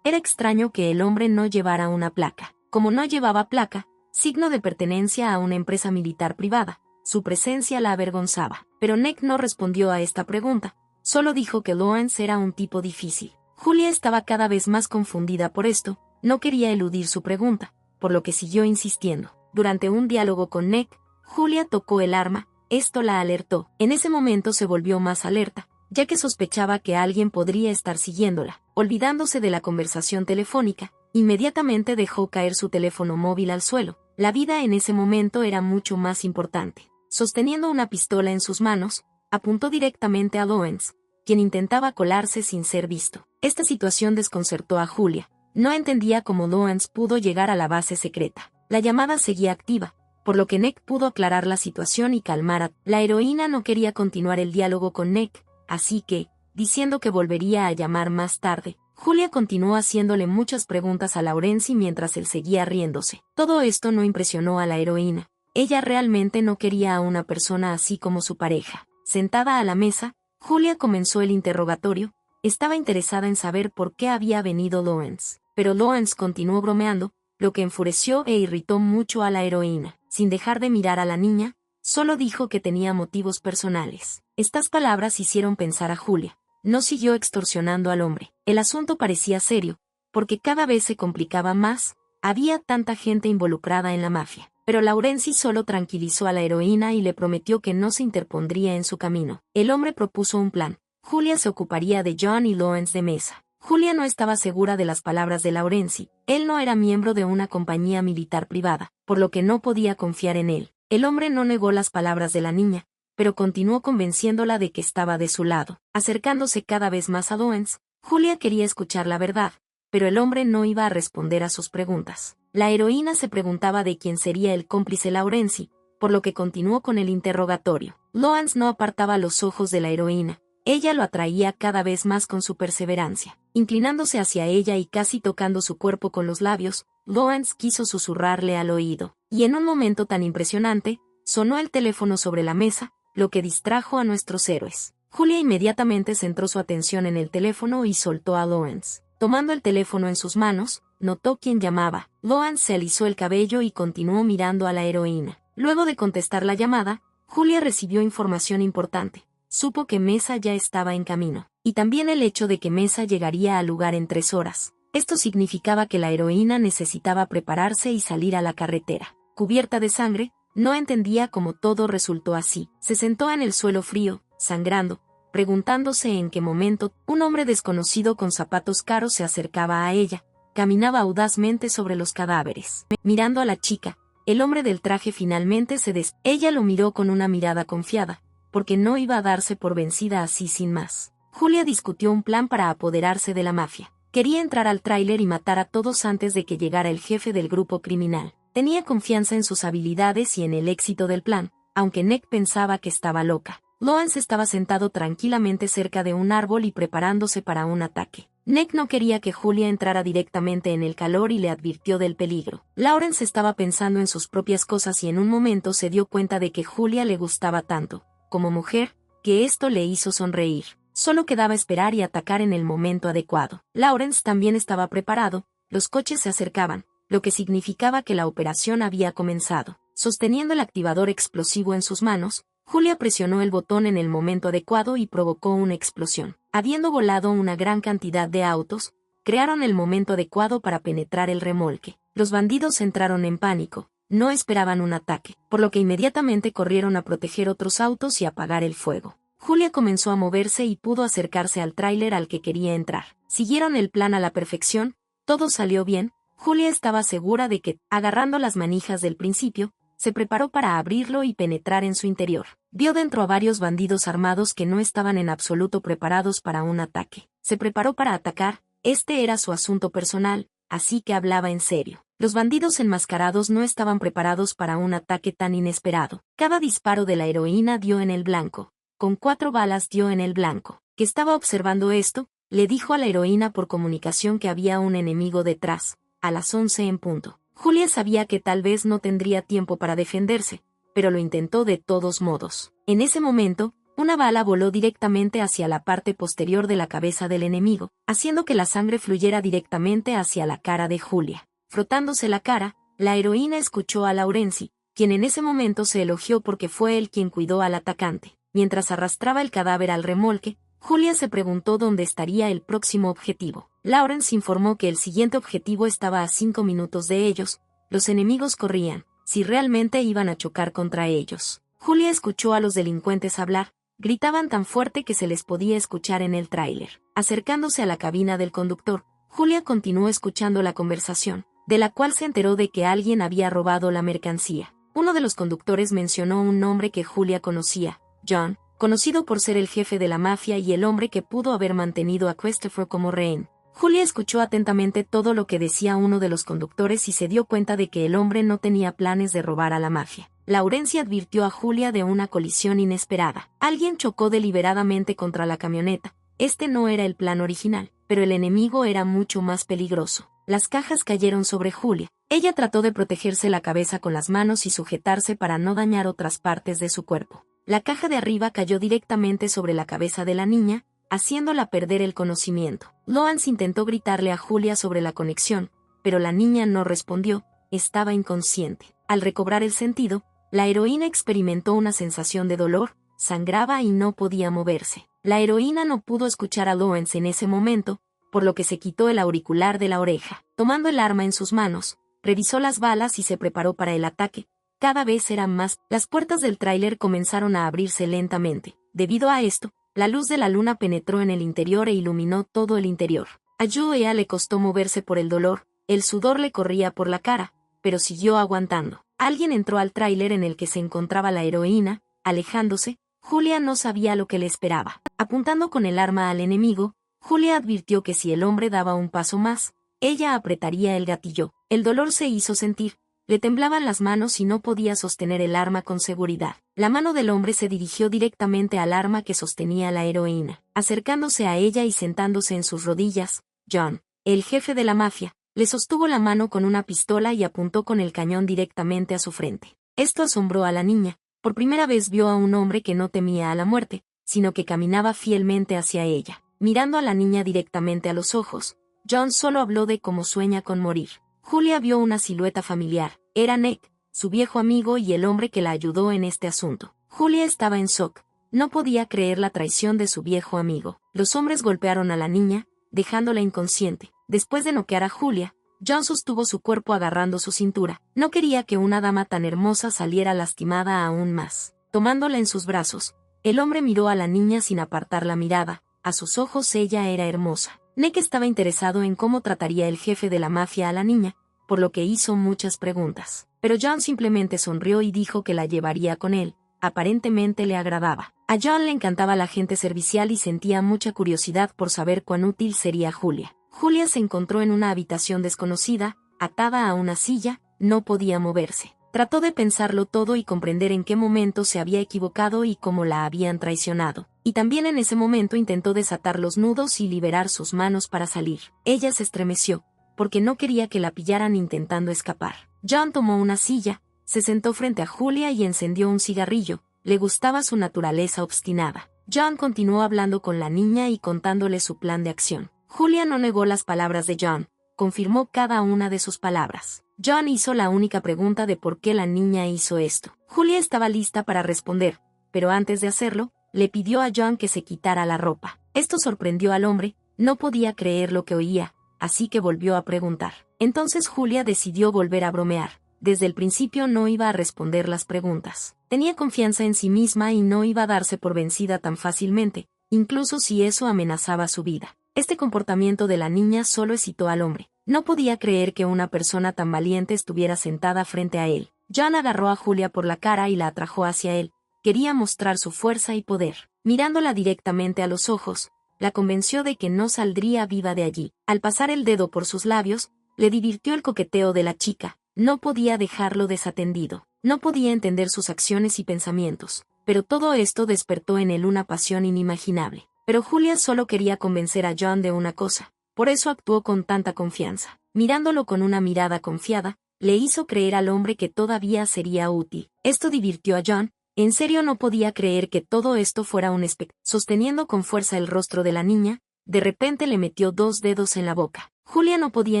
Era extraño que el hombre no llevara una placa. Como no llevaba placa, signo de pertenencia a una empresa militar privada, su presencia la avergonzaba. Pero Nick no respondió a esta pregunta, solo dijo que Lawrence era un tipo difícil. Julia estaba cada vez más confundida por esto, no quería eludir su pregunta, por lo que siguió insistiendo. Durante un diálogo con Nick, Julia tocó el arma, esto la alertó. En ese momento se volvió más alerta, ya que sospechaba que alguien podría estar siguiéndola. Olvidándose de la conversación telefónica, inmediatamente dejó caer su teléfono móvil al suelo. La vida en ese momento era mucho más importante. Sosteniendo una pistola en sus manos, apuntó directamente a Lawrence, quien intentaba colarse sin ser visto. Esta situación desconcertó a Julia. No entendía cómo Lawrence pudo llegar a la base secreta. La llamada seguía activa, por lo que Nick pudo aclarar la situación y calmar a... La heroína no quería continuar el diálogo con Nick, así que, diciendo que volvería a llamar más tarde, Julia continuó haciéndole muchas preguntas a Laurenzi mientras él seguía riéndose. Todo esto no impresionó a la heroína. Ella realmente no quería a una persona así como su pareja. Sentada a la mesa, Julia comenzó el interrogatorio. Estaba interesada en saber por qué había venido Lawrence. Pero Lawrence continuó bromeando, lo que enfureció e irritó mucho a la heroína. Sin dejar de mirar a la niña, solo dijo que tenía motivos personales. Estas palabras hicieron pensar a Julia. No siguió extorsionando al hombre. El asunto parecía serio, porque cada vez se complicaba más. Había tanta gente involucrada en la mafia. Pero Laurenzi solo tranquilizó a la heroína y le prometió que no se interpondría en su camino. El hombre propuso un plan. Julia se ocuparía de John y Lawrence de mesa. Julia no estaba segura de las palabras de Laurenzi. Él no era miembro de una compañía militar privada, por lo que no podía confiar en él. El hombre no negó las palabras de la niña, pero continuó convenciéndola de que estaba de su lado. Acercándose cada vez más a Lawrence, Julia quería escuchar la verdad, pero el hombre no iba a responder a sus preguntas. La heroína se preguntaba de quién sería el cómplice Laurenzi, por lo que continuó con el interrogatorio. Lawrence no apartaba los ojos de la heroína. Ella lo atraía cada vez más con su perseverancia. Inclinándose hacia ella y casi tocando su cuerpo con los labios, Lawrence quiso susurrarle al oído. Y en un momento tan impresionante, sonó el teléfono sobre la mesa, lo que distrajo a nuestros héroes. Julia inmediatamente centró su atención en el teléfono y soltó a Lawrence. Tomando el teléfono en sus manos, notó quién llamaba. Lawrence se alisó el cabello y continuó mirando a la heroína. Luego de contestar la llamada, Julia recibió información importante. Supo que Mesa ya estaba en camino, y también el hecho de que Mesa llegaría al lugar en 3 horas. Esto significaba que la heroína necesitaba prepararse y salir a la carretera. Cubierta de sangre, no entendía cómo todo resultó así. Se sentó en el suelo frío, sangrando, preguntándose en qué momento un hombre desconocido con zapatos caros se acercaba a ella. Caminaba audazmente sobre los cadáveres. Mirando a la chica, el hombre del traje finalmente Ella lo miró con una mirada confiada, porque no iba a darse por vencida así sin más. Julia discutió un plan para apoderarse de la mafia. Quería entrar al tráiler y matar a todos antes de que llegara el jefe del grupo criminal. Tenía confianza en sus habilidades y en el éxito del plan, aunque Nick pensaba que estaba loca. Lawrence estaba sentado tranquilamente cerca de un árbol y preparándose para un ataque. Nick no quería que Julia entrara directamente en el calor y le advirtió del peligro. Lawrence estaba pensando en sus propias cosas y en un momento se dio cuenta de que Julia le gustaba tanto, como mujer, que esto le hizo sonreír. Solo quedaba esperar y atacar en el momento adecuado. Lawrence también estaba preparado, los coches se acercaban, lo que significaba que la operación había comenzado. Sosteniendo el activador explosivo en sus manos, Julia presionó el botón en el momento adecuado y provocó una explosión. Habiendo volado una gran cantidad de autos, crearon el momento adecuado para penetrar el remolque. Los bandidos entraron en pánico, no esperaban un ataque, por lo que inmediatamente corrieron a proteger otros autos y apagar el fuego. Julia comenzó a moverse y pudo acercarse al tráiler al que quería entrar. Siguieron el plan a la perfección, todo salió bien. Julia estaba segura de que, agarrando las manijas del principio, se preparó para abrirlo y penetrar en su interior. Vio dentro a varios bandidos armados que no estaban en absoluto preparados para un ataque. Se preparó para atacar, este era su asunto personal, así que hablaba en serio. Los bandidos enmascarados no estaban preparados para un ataque tan inesperado. Cada disparo de la heroína dio en el blanco. Con 4 balas dio en el blanco. Que estaba observando esto, le dijo a la heroína por comunicación que había un enemigo detrás, a las 11 en punto. Julia sabía que tal vez no tendría tiempo para defenderse, pero lo intentó de todos modos. En ese momento, una bala voló directamente hacia la parte posterior de la cabeza del enemigo, haciendo que la sangre fluyera directamente hacia la cara de Julia. Frotándose la cara, la heroína escuchó a Laurenzi, quien en ese momento se elogió porque fue él quien cuidó al atacante. Mientras arrastraba el cadáver al remolque, Julia se preguntó dónde estaría el próximo objetivo. Lawrence informó que el siguiente objetivo estaba a 5 minutos de ellos. Los enemigos corrían, si realmente iban a chocar contra ellos. Julia escuchó a los delincuentes hablar, gritaban tan fuerte que se les podía escuchar en el tráiler. Acercándose a la cabina del conductor, Julia continuó escuchando la conversación, de la cual se enteró de que alguien había robado la mercancía. Uno de los conductores mencionó un nombre que Julia conocía, John, conocido por ser el jefe de la mafia y el hombre que pudo haber mantenido a Christopher como rehén. Julia escuchó atentamente todo lo que decía uno de los conductores y se dio cuenta de que el hombre no tenía planes de robar a la mafia. Laurenzi advirtió a Julia de una colisión inesperada. Alguien chocó deliberadamente contra la camioneta. Este no era el plan original, pero el enemigo era mucho más peligroso. Las cajas cayeron sobre Julia. Ella trató de protegerse la cabeza con las manos y sujetarse para no dañar otras partes de su cuerpo. La caja de arriba cayó directamente sobre la cabeza de la niña, haciéndola perder el conocimiento. Lawrence intentó gritarle a Julia sobre la conexión, pero la niña no respondió, estaba inconsciente. Al recobrar el sentido, la heroína experimentó una sensación de dolor, sangraba y no podía moverse. La heroína no pudo escuchar a Lawrence en ese momento, por lo que se quitó el auricular de la oreja. Tomando el arma en sus manos, revisó las balas y se preparó para el ataque. Cada vez eran más. Las puertas del tráiler comenzaron a abrirse lentamente. Debido a esto, la luz de la luna penetró en el interior e iluminó todo el interior. A Julia le costó moverse por el dolor, el sudor le corría por la cara, pero siguió aguantando. Alguien entró al tráiler en el que se encontraba la heroína, alejándose. Julia no sabía lo que le esperaba. Apuntando con el arma al enemigo, Julia advirtió que si el hombre daba un paso más, ella apretaría el gatillo. El dolor se hizo sentir. le temblaban las manos y no podía sostener el arma con seguridad. La mano del hombre se dirigió directamente al arma que sostenía la heroína. Acercándose a ella y sentándose en sus rodillas, John, el jefe de la mafia, le sostuvo la mano con una pistola y apuntó con el cañón directamente a su frente. Esto asombró a la niña. Por primera vez vio a un hombre que no temía a la muerte, sino que caminaba fielmente hacia ella. Mirando a la niña directamente a los ojos, John solo habló de cómo sueña con morir. Julia vio una silueta familiar. Era Nick, su viejo amigo y el hombre que la ayudó en este asunto. Julia estaba en shock. No podía creer la traición de su viejo amigo. Los hombres golpearon a la niña, dejándola inconsciente. Después de noquear a Julia, John sostuvo su cuerpo agarrando su cintura. No quería que una dama tan hermosa saliera lastimada aún más. Tomándola en sus brazos, el hombre miró a la niña sin apartar la mirada. A sus ojos ella era hermosa. Nick estaba interesado en cómo trataría el jefe de la mafia a la niña, por lo que hizo muchas preguntas. Pero John simplemente sonrió y dijo que la llevaría con él. Aparentemente le agradaba. A John le encantaba la gente servicial y sentía mucha curiosidad por saber cuán útil sería Julia. Julia se encontró en una habitación desconocida, atada a una silla, no podía moverse. Trató de pensarlo todo y comprender en qué momento se había equivocado y cómo la habían traicionado. Y también en ese momento intentó desatar los nudos y liberar sus manos para salir. Ella se estremeció, porque no quería que la pillaran intentando escapar. John tomó una silla, se sentó frente a Julia y encendió un cigarrillo. Le gustaba su naturaleza obstinada. John continuó hablando con la niña y contándole su plan de acción. Julia no negó las palabras de John, confirmó cada una de sus palabras. John hizo la única pregunta de por qué la niña hizo esto. Julia estaba lista para responder, pero antes de hacerlo, le pidió a John que se quitara la ropa. Esto sorprendió al hombre, no podía creer lo que oía, así que volvió a preguntar. Entonces Julia decidió volver a bromear. Desde el principio no iba a responder las preguntas. Tenía confianza en sí misma y no iba a darse por vencida tan fácilmente, incluso si eso amenazaba su vida. Este comportamiento de la niña solo excitó al hombre. No podía creer que una persona tan valiente estuviera sentada frente a él. John agarró a Julia por la cara y la atrajo hacia él. Quería mostrar su fuerza y poder. Mirándola directamente a los ojos, la convenció de que no saldría viva de allí. Al pasar el dedo por sus labios, le divirtió el coqueteo de la chica. No podía dejarlo desatendido. No podía entender sus acciones y pensamientos. Pero todo esto despertó en él una pasión inimaginable. Pero Julia solo quería convencer a John de una cosa. Por eso actuó con tanta confianza. Mirándolo con una mirada confiada, le hizo creer al hombre que todavía sería útil. Esto divirtió a John. En serio no podía creer que todo esto fuera un espectáculo. Sosteniendo con fuerza el rostro de la niña, de repente le metió 2 dedos en la boca. Julia no podía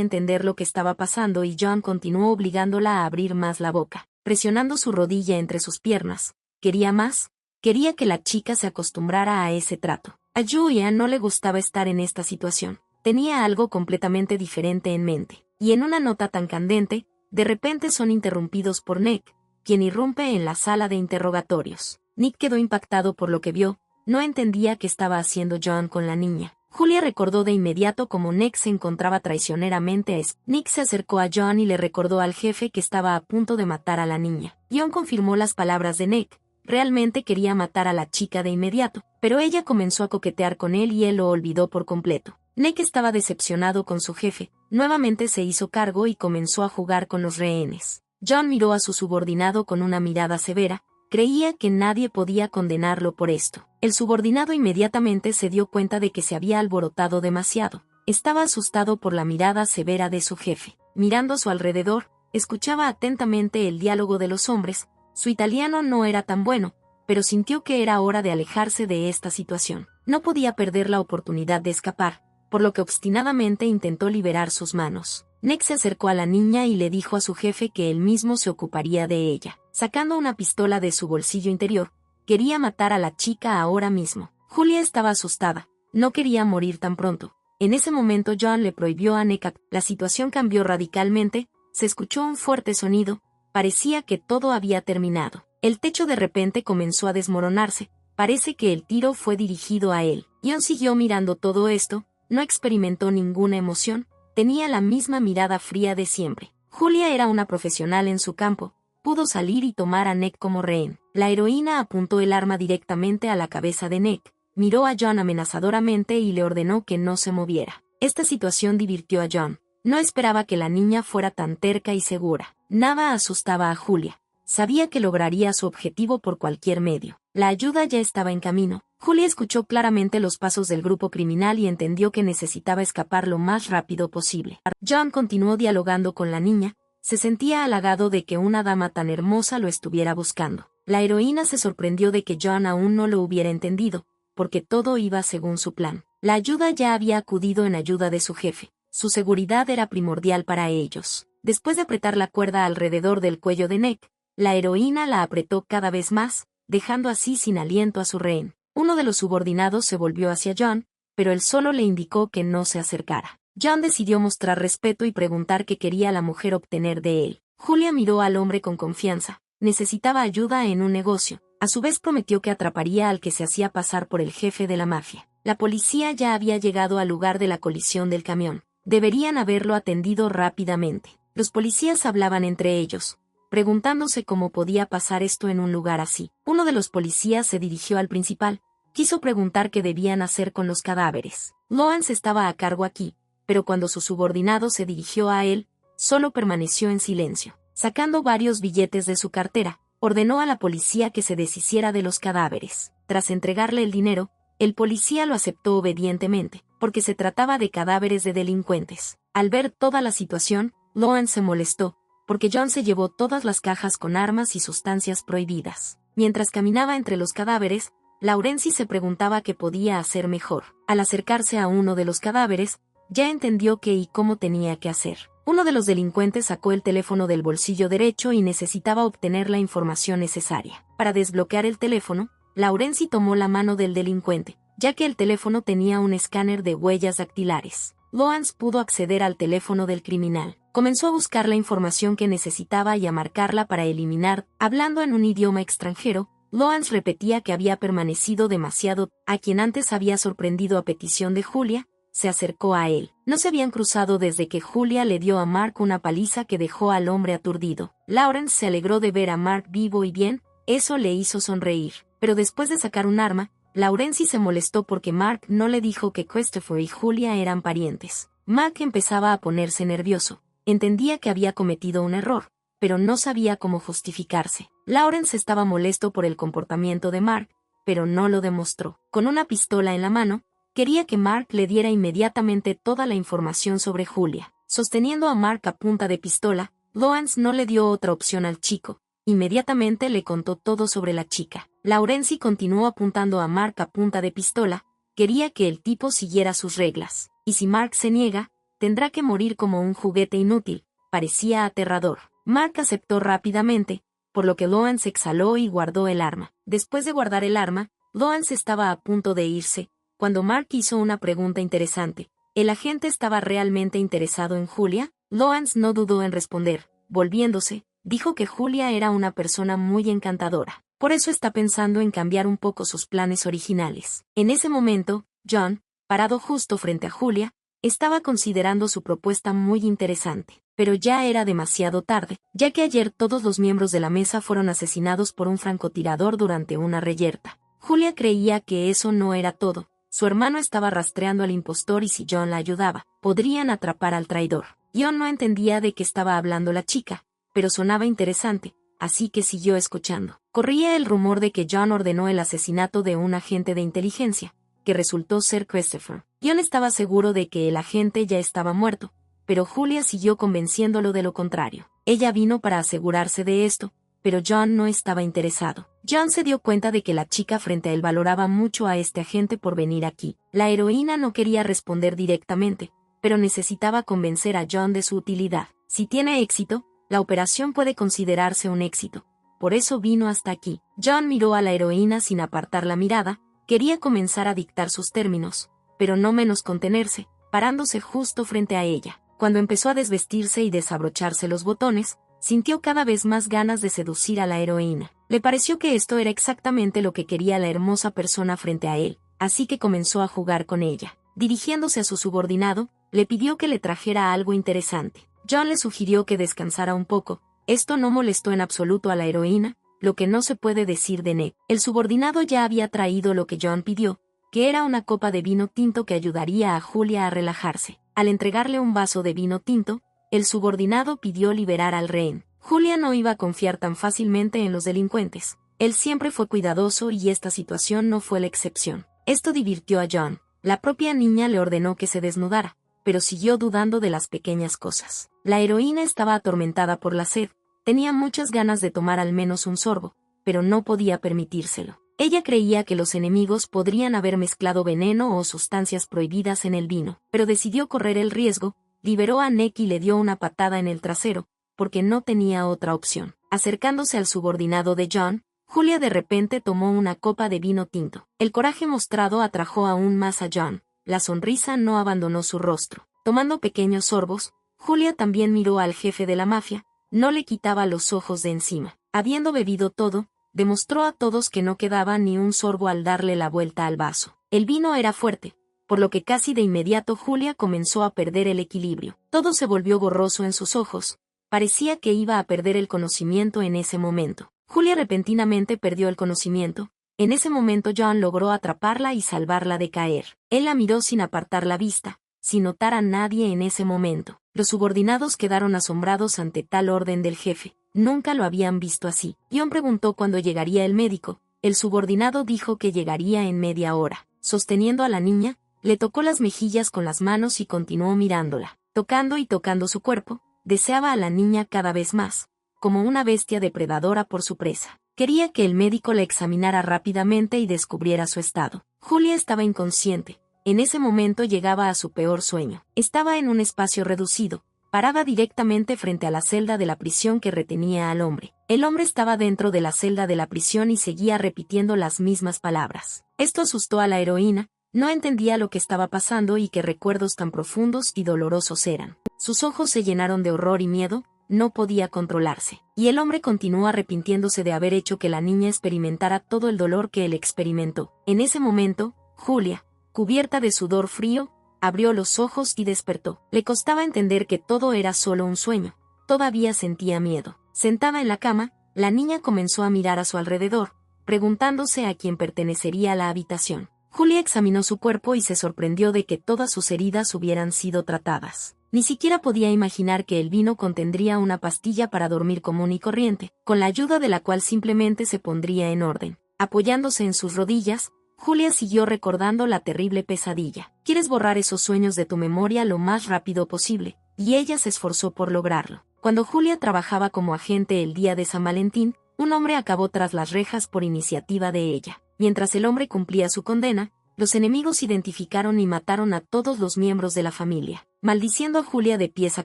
entender lo que estaba pasando y John continuó obligándola a abrir más la boca, presionando su rodilla entre sus piernas. ¿Quería más? Quería que la chica se acostumbrara a ese trato. A Julia no le gustaba estar en esta situación. Tenía algo completamente diferente en mente. Y en una nota tan candente, de repente son interrumpidos por Nick, quien irrumpe en la sala de interrogatorios. Nick quedó impactado por lo que vio, no entendía qué estaba haciendo John con la niña. Julia recordó de inmediato cómo Nick se encontraba traicioneramente a Nick se acercó a John y le recordó al jefe que estaba a punto de matar a la niña. John confirmó las palabras de Nick. Realmente quería matar a la chica de inmediato, pero ella comenzó a coquetear con él y él lo olvidó por completo. Nick estaba decepcionado con su jefe, nuevamente se hizo cargo y comenzó a jugar con los rehenes. John miró a su subordinado con una mirada severa, creía que nadie podía condenarlo por esto. El subordinado inmediatamente se dio cuenta de que se había alborotado demasiado. Estaba asustado por la mirada severa de su jefe. Mirando a su alrededor, escuchaba atentamente el diálogo de los hombres. Su italiano no era tan bueno, pero sintió que era hora de alejarse de esta situación. No podía perder la oportunidad de escapar, por lo que obstinadamente intentó liberar sus manos. Nick se acercó a la niña y le dijo a su jefe que él mismo se ocuparía de ella. Sacando una pistola de su bolsillo interior, quería matar a la chica ahora mismo. Julia estaba asustada, no quería morir tan pronto. En ese momento John le prohibió a Nick. La situación cambió radicalmente, se escuchó un fuerte sonido. Parecía que todo había terminado. El techo de repente comenzó a desmoronarse. Parece que el tiro fue dirigido a él. John siguió mirando todo esto, no experimentó ninguna emoción, tenía la misma mirada fría de siempre. Julia era una profesional en su campo, pudo salir y tomar a Nick como rehén. La heroína apuntó el arma directamente a la cabeza de Nick, miró a John amenazadoramente y le ordenó que no se moviera. Esta situación divirtió a John. No esperaba que la niña fuera tan terca y segura. Nada asustaba a Julia. Sabía que lograría su objetivo por cualquier medio. La ayuda ya estaba en camino. Julia escuchó claramente los pasos del grupo criminal y entendió que necesitaba escapar lo más rápido posible. John continuó dialogando con la niña. Se sentía halagado de que una dama tan hermosa lo estuviera buscando. La heroína se sorprendió de que John aún no lo hubiera entendido, porque todo iba según su plan. La ayuda ya había acudido en ayuda de su jefe. Su seguridad era primordial para ellos. Después de apretar la cuerda alrededor del cuello de Nick, la heroína la apretó cada vez más, dejando así sin aliento a su rehén. Uno de los subordinados se volvió hacia John, pero él solo le indicó que no se acercara. John decidió mostrar respeto y preguntar qué quería la mujer obtener de él. Julia miró al hombre con confianza. Necesitaba ayuda en un negocio. A su vez prometió que atraparía al que se hacía pasar por el jefe de la mafia. La policía ya había llegado al lugar de la colisión del camión. Deberían haberlo atendido rápidamente. Los policías hablaban entre ellos, preguntándose cómo podía pasar esto en un lugar así. Uno de los policías se dirigió al principal. Quiso preguntar qué debían hacer con los cadáveres. Lawrence estaba a cargo aquí, pero cuando su subordinado se dirigió a él, solo permaneció en silencio. Sacando varios billetes de su cartera, ordenó a la policía que se deshiciera de los cadáveres. Tras entregarle el dinero, el policía lo aceptó obedientemente, porque se trataba de cadáveres de delincuentes. Al ver toda la situación, Lawrence se molestó, porque John se llevó todas las cajas con armas y sustancias prohibidas. Mientras caminaba entre los cadáveres, Laurenzi se preguntaba qué podía hacer mejor. Al acercarse a uno de los cadáveres, ya entendió qué y cómo tenía que hacer. Uno de los delincuentes sacó el teléfono del bolsillo derecho y necesitaba obtener la información necesaria. Para desbloquear el teléfono, Laurenzi tomó la mano del delincuente, ya que el teléfono tenía un escáner de huellas dactilares. Lawrence pudo acceder al teléfono del criminal. Comenzó a buscar la información que necesitaba y a marcarla para eliminar. Hablando en un idioma extranjero, Lawrence repetía que había permanecido demasiado. A quien antes había sorprendido a petición de Julia, se acercó a él. No se habían cruzado desde que Julia le dio a Mark una paliza que dejó al hombre aturdido. Lawrence se alegró de ver a Mark vivo y bien, eso le hizo sonreír. Pero después de sacar un arma, Laurenzi se molestó porque Mark no le dijo que Christopher y Julia eran parientes. Mark empezaba a ponerse nervioso. Entendía que había cometido un error, pero no sabía cómo justificarse. Lawrence estaba molesto por el comportamiento de Mark, pero no lo demostró. Con una pistola en la mano, quería que Mark le diera inmediatamente toda la información sobre Julia. Sosteniendo a Mark a punta de pistola, Lawrence no le dio otra opción al chico. Inmediatamente le contó todo sobre la chica. Laurenzi continuó apuntando a Mark a punta de pistola. Quería que el tipo siguiera sus reglas. Y si Mark se niega, tendrá que morir como un juguete inútil. Parecía aterrador. Mark aceptó rápidamente, por lo que Lawrence exhaló y guardó el arma. Después de guardar el arma, Lawrence estaba a punto de irse, cuando Mark hizo una pregunta interesante. ¿El agente estaba realmente interesado en Julia? Lawrence no dudó en responder. Volviéndose, dijo que Julia era una persona muy encantadora. Por eso está pensando en cambiar un poco sus planes originales. En ese momento, John, parado justo frente a Julia, estaba considerando su propuesta muy interesante. Pero ya era demasiado tarde, ya que ayer todos los miembros de la mesa fueron asesinados por un francotirador durante una reyerta. Julia creía que eso no era todo. Su hermano estaba rastreando al impostor y si John la ayudaba, podrían atrapar al traidor. John no entendía de qué estaba hablando la chica, pero sonaba interesante, así que siguió escuchando. Corría el rumor de que John ordenó el asesinato de un agente de inteligencia, que resultó ser Christopher. John estaba seguro de que el agente ya estaba muerto, pero Julia siguió convenciéndolo de lo contrario. Ella vino para asegurarse de esto, pero John no estaba interesado. John se dio cuenta de que la chica frente a él valoraba mucho a este agente por venir aquí. La heroína no quería responder directamente, pero necesitaba convencer a John de su utilidad. Si tiene éxito, la operación puede considerarse un éxito. Por eso vino hasta aquí. John miró a la heroína sin apartar la mirada. Quería comenzar a dictar sus términos, pero no menos contenerse, parándose justo frente a ella. Cuando empezó a desvestirse y desabrocharse los botones, sintió cada vez más ganas de seducir a la heroína. Le pareció que esto era exactamente lo que quería la hermosa persona frente a él, así que comenzó a jugar con ella. Dirigiéndose a su subordinado, le pidió que le trajera algo interesante. John le sugirió que descansara un poco. Esto no molestó en absoluto a la heroína, lo que no se puede decir de Ned. El subordinado ya había traído lo que John pidió, que era una copa de vino tinto que ayudaría a Julia a relajarse. Al entregarle un vaso de vino tinto, el subordinado pidió liberar al rehén. Julia no iba a confiar tan fácilmente en los delincuentes. Él siempre fue cuidadoso y esta situación no fue la excepción. Esto divirtió a John. La propia niña le ordenó que se desnudara, pero siguió dudando de las pequeñas cosas. La heroína estaba atormentada por la sed, tenía muchas ganas de tomar al menos un sorbo, pero no podía permitírselo. Ella creía que los enemigos podrían haber mezclado veneno o sustancias prohibidas en el vino, pero decidió correr el riesgo, liberó a Nick y le dio una patada en el trasero, porque no tenía otra opción. Acercándose al subordinado de John, Julia de repente tomó una copa de vino tinto. El coraje mostrado atrajo aún más a John. La sonrisa no abandonó su rostro. Tomando pequeños sorbos, Julia también miró al jefe de la mafia, no le quitaba los ojos de encima. Habiendo bebido todo, demostró a todos que no quedaba ni un sorbo al darle la vuelta al vaso. El vino era fuerte, por lo que casi de inmediato Julia comenzó a perder el equilibrio. Todo se volvió borroso en sus ojos. Parecía que iba a perder el conocimiento en ese momento. Julia repentinamente perdió el conocimiento. En ese momento John logró atraparla y salvarla de caer. Él la miró sin apartar la vista, sin notar a nadie en ese momento. Los subordinados quedaron asombrados ante tal orden del jefe. Nunca lo habían visto así. John preguntó cuándo llegaría el médico. El subordinado dijo que llegaría en media hora. Sosteniendo a la niña, le tocó las mejillas con las manos y continuó mirándola. Tocando y tocando su cuerpo, deseaba a la niña cada vez más, como una bestia depredadora por su presa. Quería que el médico la examinara rápidamente y descubriera su estado. Julia estaba inconsciente. En ese momento llegaba a su peor sueño. Estaba en un espacio reducido. Paraba directamente frente a la celda de la prisión que retenía al hombre. El hombre estaba dentro de la celda de la prisión y seguía repitiendo las mismas palabras. Esto asustó a la heroína, no entendía lo que estaba pasando y qué recuerdos tan profundos y dolorosos eran. Sus ojos se llenaron de horror y miedo, no podía controlarse. Y el hombre continuó arrepintiéndose de haber hecho que la niña experimentara todo el dolor que él experimentó. En ese momento, Julia, cubierta de sudor frío, abrió los ojos y despertó. Le costaba entender que todo era solo un sueño. Todavía sentía miedo. Sentada en la cama, la niña comenzó a mirar a su alrededor, preguntándose a quién pertenecería la habitación. Julia examinó su cuerpo y se sorprendió de que todas sus heridas hubieran sido tratadas. Ni siquiera podía imaginar que el vino contendría una pastilla para dormir común y corriente, con la ayuda de la cual simplemente se pondría en orden. Apoyándose en sus rodillas, Julia siguió recordando la terrible pesadilla. Quieres borrar esos sueños de tu memoria lo más rápido posible, y ella se esforzó por lograrlo. Cuando Julia trabajaba como agente el día de San Valentín, un hombre acabó tras las rejas por iniciativa de ella. Mientras el hombre cumplía su condena, los enemigos identificaron y mataron a todos los miembros de la familia. Maldiciendo a Julia de pies a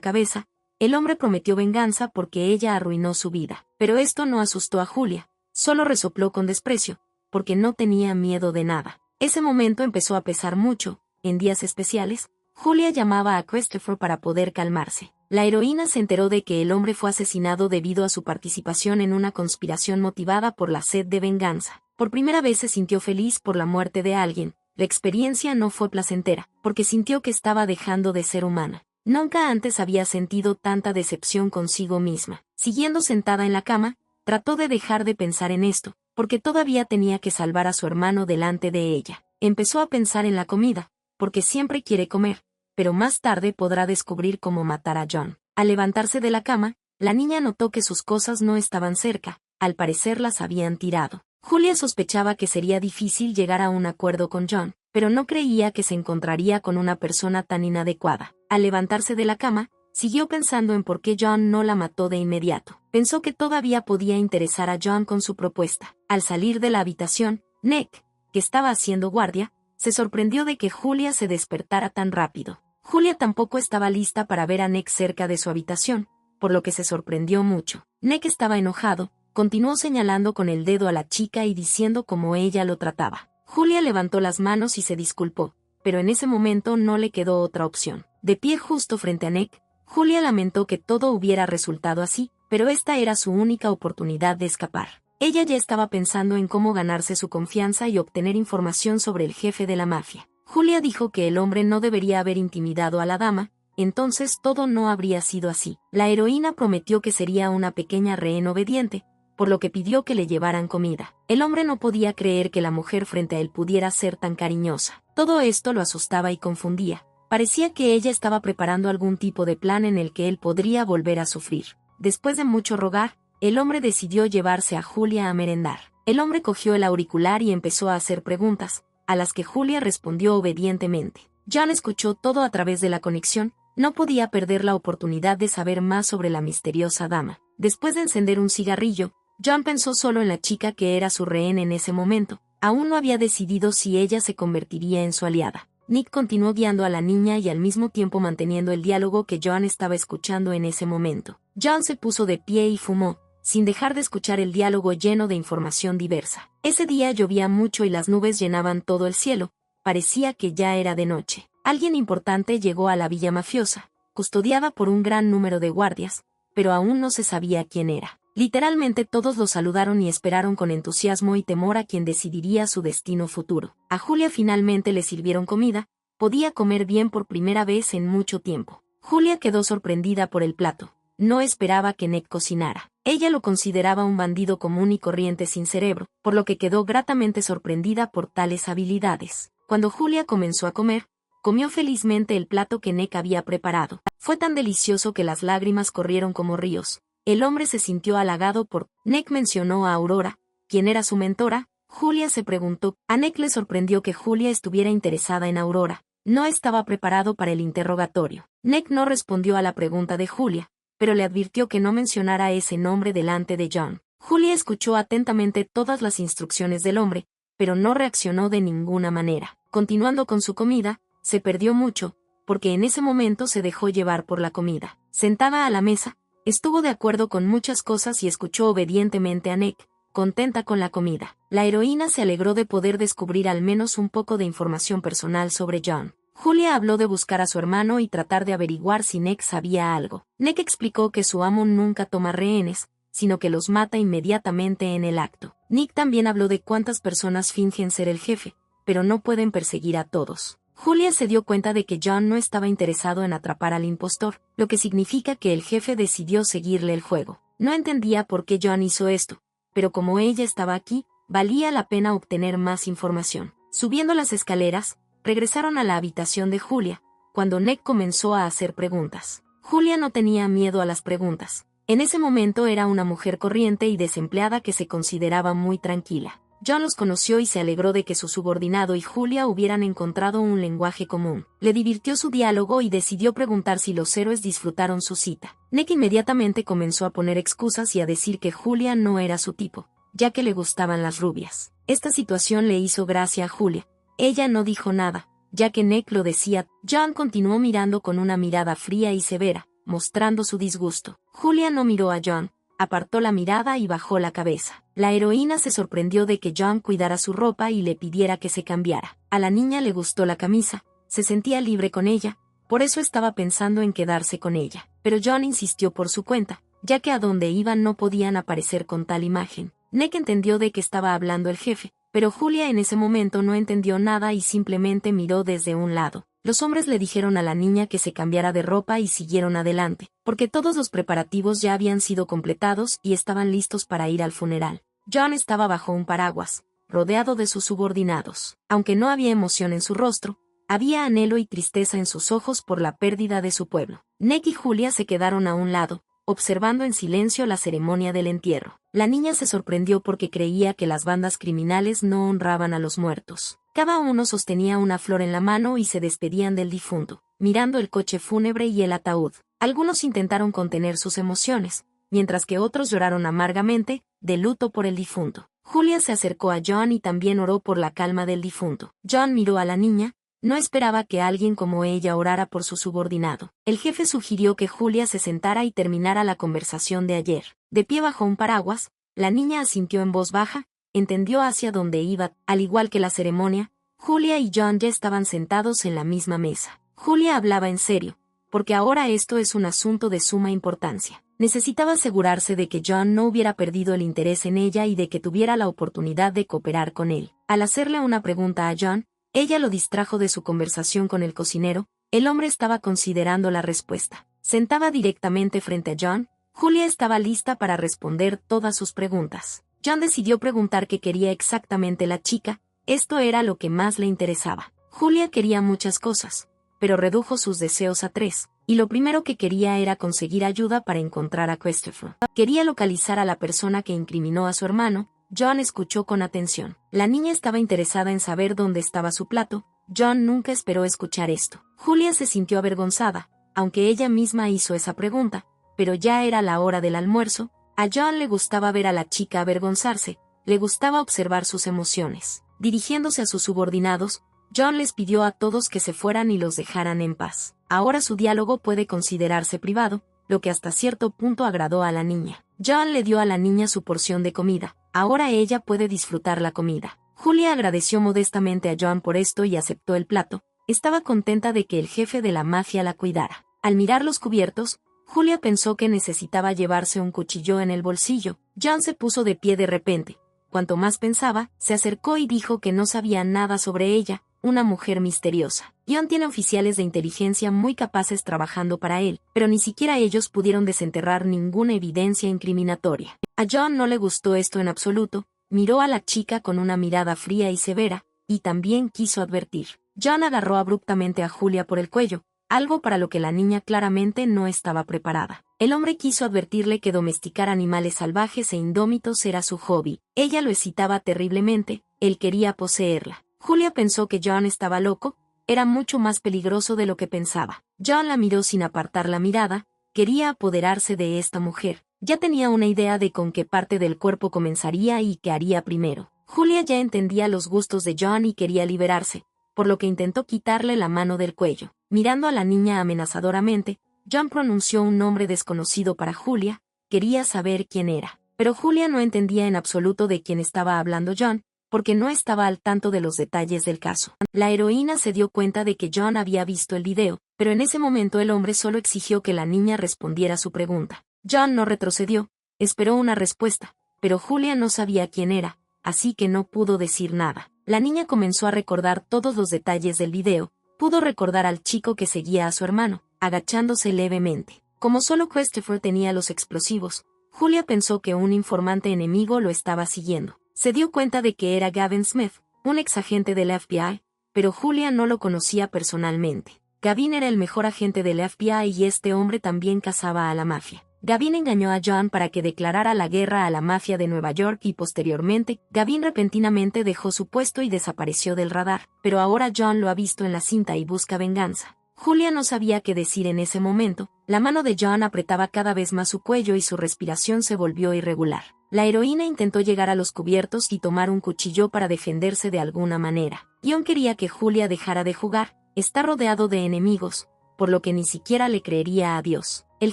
cabeza, el hombre prometió venganza porque ella arruinó su vida. Pero esto no asustó a Julia, solo resopló con desprecio, porque no tenía miedo de nada. Ese momento empezó a pesar mucho. En días especiales, Julia llamaba a Christopher para poder calmarse. La heroína se enteró de que el hombre fue asesinado debido a su participación en una conspiración motivada por la sed de venganza. Por primera vez se sintió feliz por la muerte de alguien. La experiencia no fue placentera, porque sintió que estaba dejando de ser humana. Nunca antes había sentido tanta decepción consigo misma. Siguiendo sentada en la cama, trató de dejar de pensar en esto, porque todavía tenía que salvar a su hermano delante de ella. Empezó a pensar en la comida, porque siempre quiere comer, pero más tarde podrá descubrir cómo matar a John. Al levantarse de la cama, la niña notó que sus cosas no estaban cerca, al parecer las habían tirado. Julia sospechaba que sería difícil llegar a un acuerdo con John, pero no creía que se encontraría con una persona tan inadecuada. Al levantarse de la cama, siguió pensando en por qué John no la mató de inmediato. Pensó que todavía podía interesar a John con su propuesta. Al salir de la habitación, Nick, que estaba haciendo guardia, se sorprendió de que Julia se despertara tan rápido. Julia tampoco estaba lista para ver a Nick cerca de su habitación, por lo que se sorprendió mucho. Nick estaba enojado, continuó señalando con el dedo a la chica y diciendo cómo ella lo trataba. Julia levantó las manos y se disculpó, pero en ese momento no le quedó otra opción. De pie justo frente a Nick, Julia lamentó que todo hubiera resultado así, pero esta era su única oportunidad de escapar. Ella ya estaba pensando en cómo ganarse su confianza y obtener información sobre el jefe de la mafia. Julia dijo que el hombre no debería haber intimidado a la dama, entonces todo no habría sido así. La heroína prometió que sería una pequeña rehén obediente, por lo que pidió que le llevaran comida. El hombre no podía creer que la mujer frente a él pudiera ser tan cariñosa. Todo esto lo asustaba y confundía. Parecía que ella estaba preparando algún tipo de plan en el que él podría volver a sufrir. Después de mucho rogar, el hombre decidió llevarse a Julia a merendar. El hombre cogió el auricular y empezó a hacer preguntas, a las que Julia respondió obedientemente. John escuchó todo a través de la conexión, no podía perder la oportunidad de saber más sobre la misteriosa dama. Después de encender un cigarrillo, John pensó solo en la chica que era su rehén en ese momento. Aún no había decidido si ella se convertiría en su aliada. Nick continuó guiando a la niña y al mismo tiempo manteniendo el diálogo que John estaba escuchando en ese momento. John se puso de pie y fumó, sin dejar de escuchar el diálogo lleno de información diversa. Ese día llovía mucho y las nubes llenaban todo el cielo. Parecía que ya era de noche. Alguien importante llegó a la villa mafiosa, custodiada por un gran número de guardias, pero aún no se sabía quién era. Literalmente todos lo saludaron y esperaron con entusiasmo y temor a quien decidiría su destino futuro. A Julia finalmente le sirvieron comida, podía comer bien por primera vez en mucho tiempo. Julia quedó sorprendida por el plato. No esperaba que Nick cocinara. Ella lo consideraba un bandido común y corriente sin cerebro, por lo que quedó gratamente sorprendida por tales habilidades. Cuando Julia comenzó a comer, comió felizmente el plato que Nick había preparado. Fue tan delicioso que las lágrimas corrieron como ríos. El hombre se sintió halagado por... Nick mencionó a Aurora, quien era su mentora. Julia se preguntó. A Nick le sorprendió que Julia estuviera interesada en Aurora. No estaba preparado para el interrogatorio. Nick no respondió a la pregunta de Julia, pero le advirtió que no mencionara ese nombre delante de John. Julia escuchó atentamente todas las instrucciones del hombre, pero no reaccionó de ninguna manera. Continuando con su comida, se perdió mucho, porque en ese momento se dejó llevar por la comida. Sentada a la mesa, estuvo de acuerdo con muchas cosas y escuchó obedientemente a Nick, contenta con la comida. La heroína se alegró de poder descubrir al menos un poco de información personal sobre John. Julia habló de buscar a su hermano y tratar de averiguar si Nick sabía algo. Nick explicó que su amo nunca toma rehenes, sino que los mata inmediatamente en el acto. Nick también habló de cuántas personas fingen ser el jefe, pero no pueden perseguir a todos. Julia se dio cuenta de que John no estaba interesado en atrapar al impostor, lo que significa que el jefe decidió seguirle el juego. No entendía por qué John hizo esto, pero como ella estaba aquí, valía la pena obtener más información. Subiendo las escaleras, regresaron a la habitación de Julia, cuando Nick comenzó a hacer preguntas. Julia no tenía miedo a las preguntas. En ese momento era una mujer corriente y desempleada que se consideraba muy tranquila. John los conoció y se alegró de que su subordinado y Julia hubieran encontrado un lenguaje común. Le divirtió su diálogo y decidió preguntar si los héroes disfrutaron su cita. Nick inmediatamente comenzó a poner excusas y a decir que Julia no era su tipo, ya que le gustaban las rubias. Esta situación le hizo gracia a Julia. Ella no dijo nada, ya que Nick lo decía. John continuó mirando con una mirada fría y severa, mostrando su disgusto. Julia no miró a John, apartó la mirada y bajó la cabeza. La heroína se sorprendió de que John cuidara su ropa y le pidiera que se cambiara. A la niña le gustó la camisa, se sentía libre con ella, por eso estaba pensando en quedarse con ella. Pero John insistió por su cuenta, ya que a donde iban no podían aparecer con tal imagen. Nick entendió de qué estaba hablando el jefe, pero Julia en ese momento no entendió nada y simplemente miró desde un lado. Los hombres le dijeron a la niña que se cambiara de ropa y siguieron adelante, porque todos los preparativos ya habían sido completados y estaban listos para ir al funeral. John estaba bajo un paraguas, rodeado de sus subordinados. Aunque no había emoción en su rostro, había anhelo y tristeza en sus ojos por la pérdida de su pueblo. Nick y Julia se quedaron a un lado, observando en silencio la ceremonia del entierro. La niña se sorprendió porque creía que las bandas criminales no honraban a los muertos. Cada uno sostenía una flor en la mano y se despedían del difunto, mirando el coche fúnebre y el ataúd. Algunos intentaron contener sus emociones, mientras que otros lloraron amargamente, de luto por el difunto. Julia se acercó a John y también oró por la calma del difunto. John miró a la niña. No esperaba que alguien como ella orara por su subordinado. El jefe sugirió que Julia se sentara y terminara la conversación de ayer. De pie bajo un paraguas, la niña asintió en voz baja, entendió hacia dónde iba. Al igual que la ceremonia, Julia y John ya estaban sentados en la misma mesa. Julia hablaba en serio, porque ahora esto es un asunto de suma importancia. Necesitaba asegurarse de que John no hubiera perdido el interés en ella y de que tuviera la oportunidad de cooperar con él. Al hacerle una pregunta a John, ella lo distrajo de su conversación con el cocinero. El hombre estaba considerando la respuesta. Sentada directamente frente a John, Julia estaba lista para responder todas sus preguntas. John decidió preguntar qué quería exactamente la chica. Esto era lo que más le interesaba. Julia quería muchas cosas, pero redujo sus deseos a 3, y lo primero que quería era conseguir ayuda para encontrar a Christopher. Quería localizar a la persona que incriminó a su hermano. John escuchó con atención. La niña estaba interesada en saber dónde estaba su plato. John nunca esperó escuchar esto. Julia se sintió avergonzada, aunque ella misma hizo esa pregunta, pero ya era la hora del almuerzo. A John le gustaba ver a la chica avergonzarse, le gustaba observar sus emociones. Dirigiéndose a sus subordinados, John les pidió a todos que se fueran y los dejaran en paz. Ahora su diálogo puede considerarse privado, lo que hasta cierto punto agradó a la niña. John le dio a la niña su porción de comida. Ahora ella puede disfrutar la comida. Julia agradeció modestamente a John por esto y aceptó el plato. Estaba contenta de que el jefe de la mafia la cuidara. Al mirar los cubiertos, Julia pensó que necesitaba llevarse un cuchillo en el bolsillo. John se puso de pie de repente. Cuanto más pensaba, se acercó y dijo que no sabía nada sobre ella, una mujer misteriosa. John tiene oficiales de inteligencia muy capaces trabajando para él, pero ni siquiera ellos pudieron desenterrar ninguna evidencia incriminatoria. A John no le gustó esto en absoluto, miró a la chica con una mirada fría y severa, y también quiso advertir. John agarró abruptamente a Julia por el cuello, algo para lo que la niña claramente no estaba preparada. El hombre quiso advertirle que domesticar animales salvajes e indómitos era su hobby. Ella lo excitaba terriblemente, él quería poseerla. Julia pensó que John estaba loco, era mucho más peligroso de lo que pensaba. John la miró sin apartar la mirada, quería apoderarse de esta mujer. Ya tenía una idea de con qué parte del cuerpo comenzaría y qué haría primero. Julia ya entendía los gustos de John y quería liberarse, por lo que intentó quitarle la mano del cuello. Mirando a la niña amenazadoramente, John pronunció un nombre desconocido para Julia, quería saber quién era. Pero Julia no entendía en absoluto de quién estaba hablando John, porque no estaba al tanto de los detalles del caso. La heroína se dio cuenta de que John había visto el video, pero en ese momento el hombre solo exigió que la niña respondiera su pregunta. John no retrocedió, esperó una respuesta, pero Julia no sabía quién era, así que no pudo decir nada. La niña comenzó a recordar todos los detalles del video, pudo recordar al chico que seguía a su hermano, agachándose levemente. Como solo Christopher tenía los explosivos, Julia pensó que un informante enemigo lo estaba siguiendo. Se dio cuenta de que era Gavin Smith, un exagente del FBI, pero Julia no lo conocía personalmente. Gavin era el mejor agente del FBI y este hombre también cazaba a la mafia. Gavin engañó a John para que declarara la guerra a la mafia de Nueva York y posteriormente, Gavin repentinamente dejó su puesto y desapareció del radar, pero ahora John lo ha visto en la cinta y busca venganza. Julia no sabía qué decir en ese momento, la mano de John apretaba cada vez más su cuello y su respiración se volvió irregular. La heroína intentó llegar a los cubiertos y tomar un cuchillo para defenderse de alguna manera. John quería que Julia dejara de jugar, está rodeado de enemigos, por lo que ni siquiera le creería a Dios. El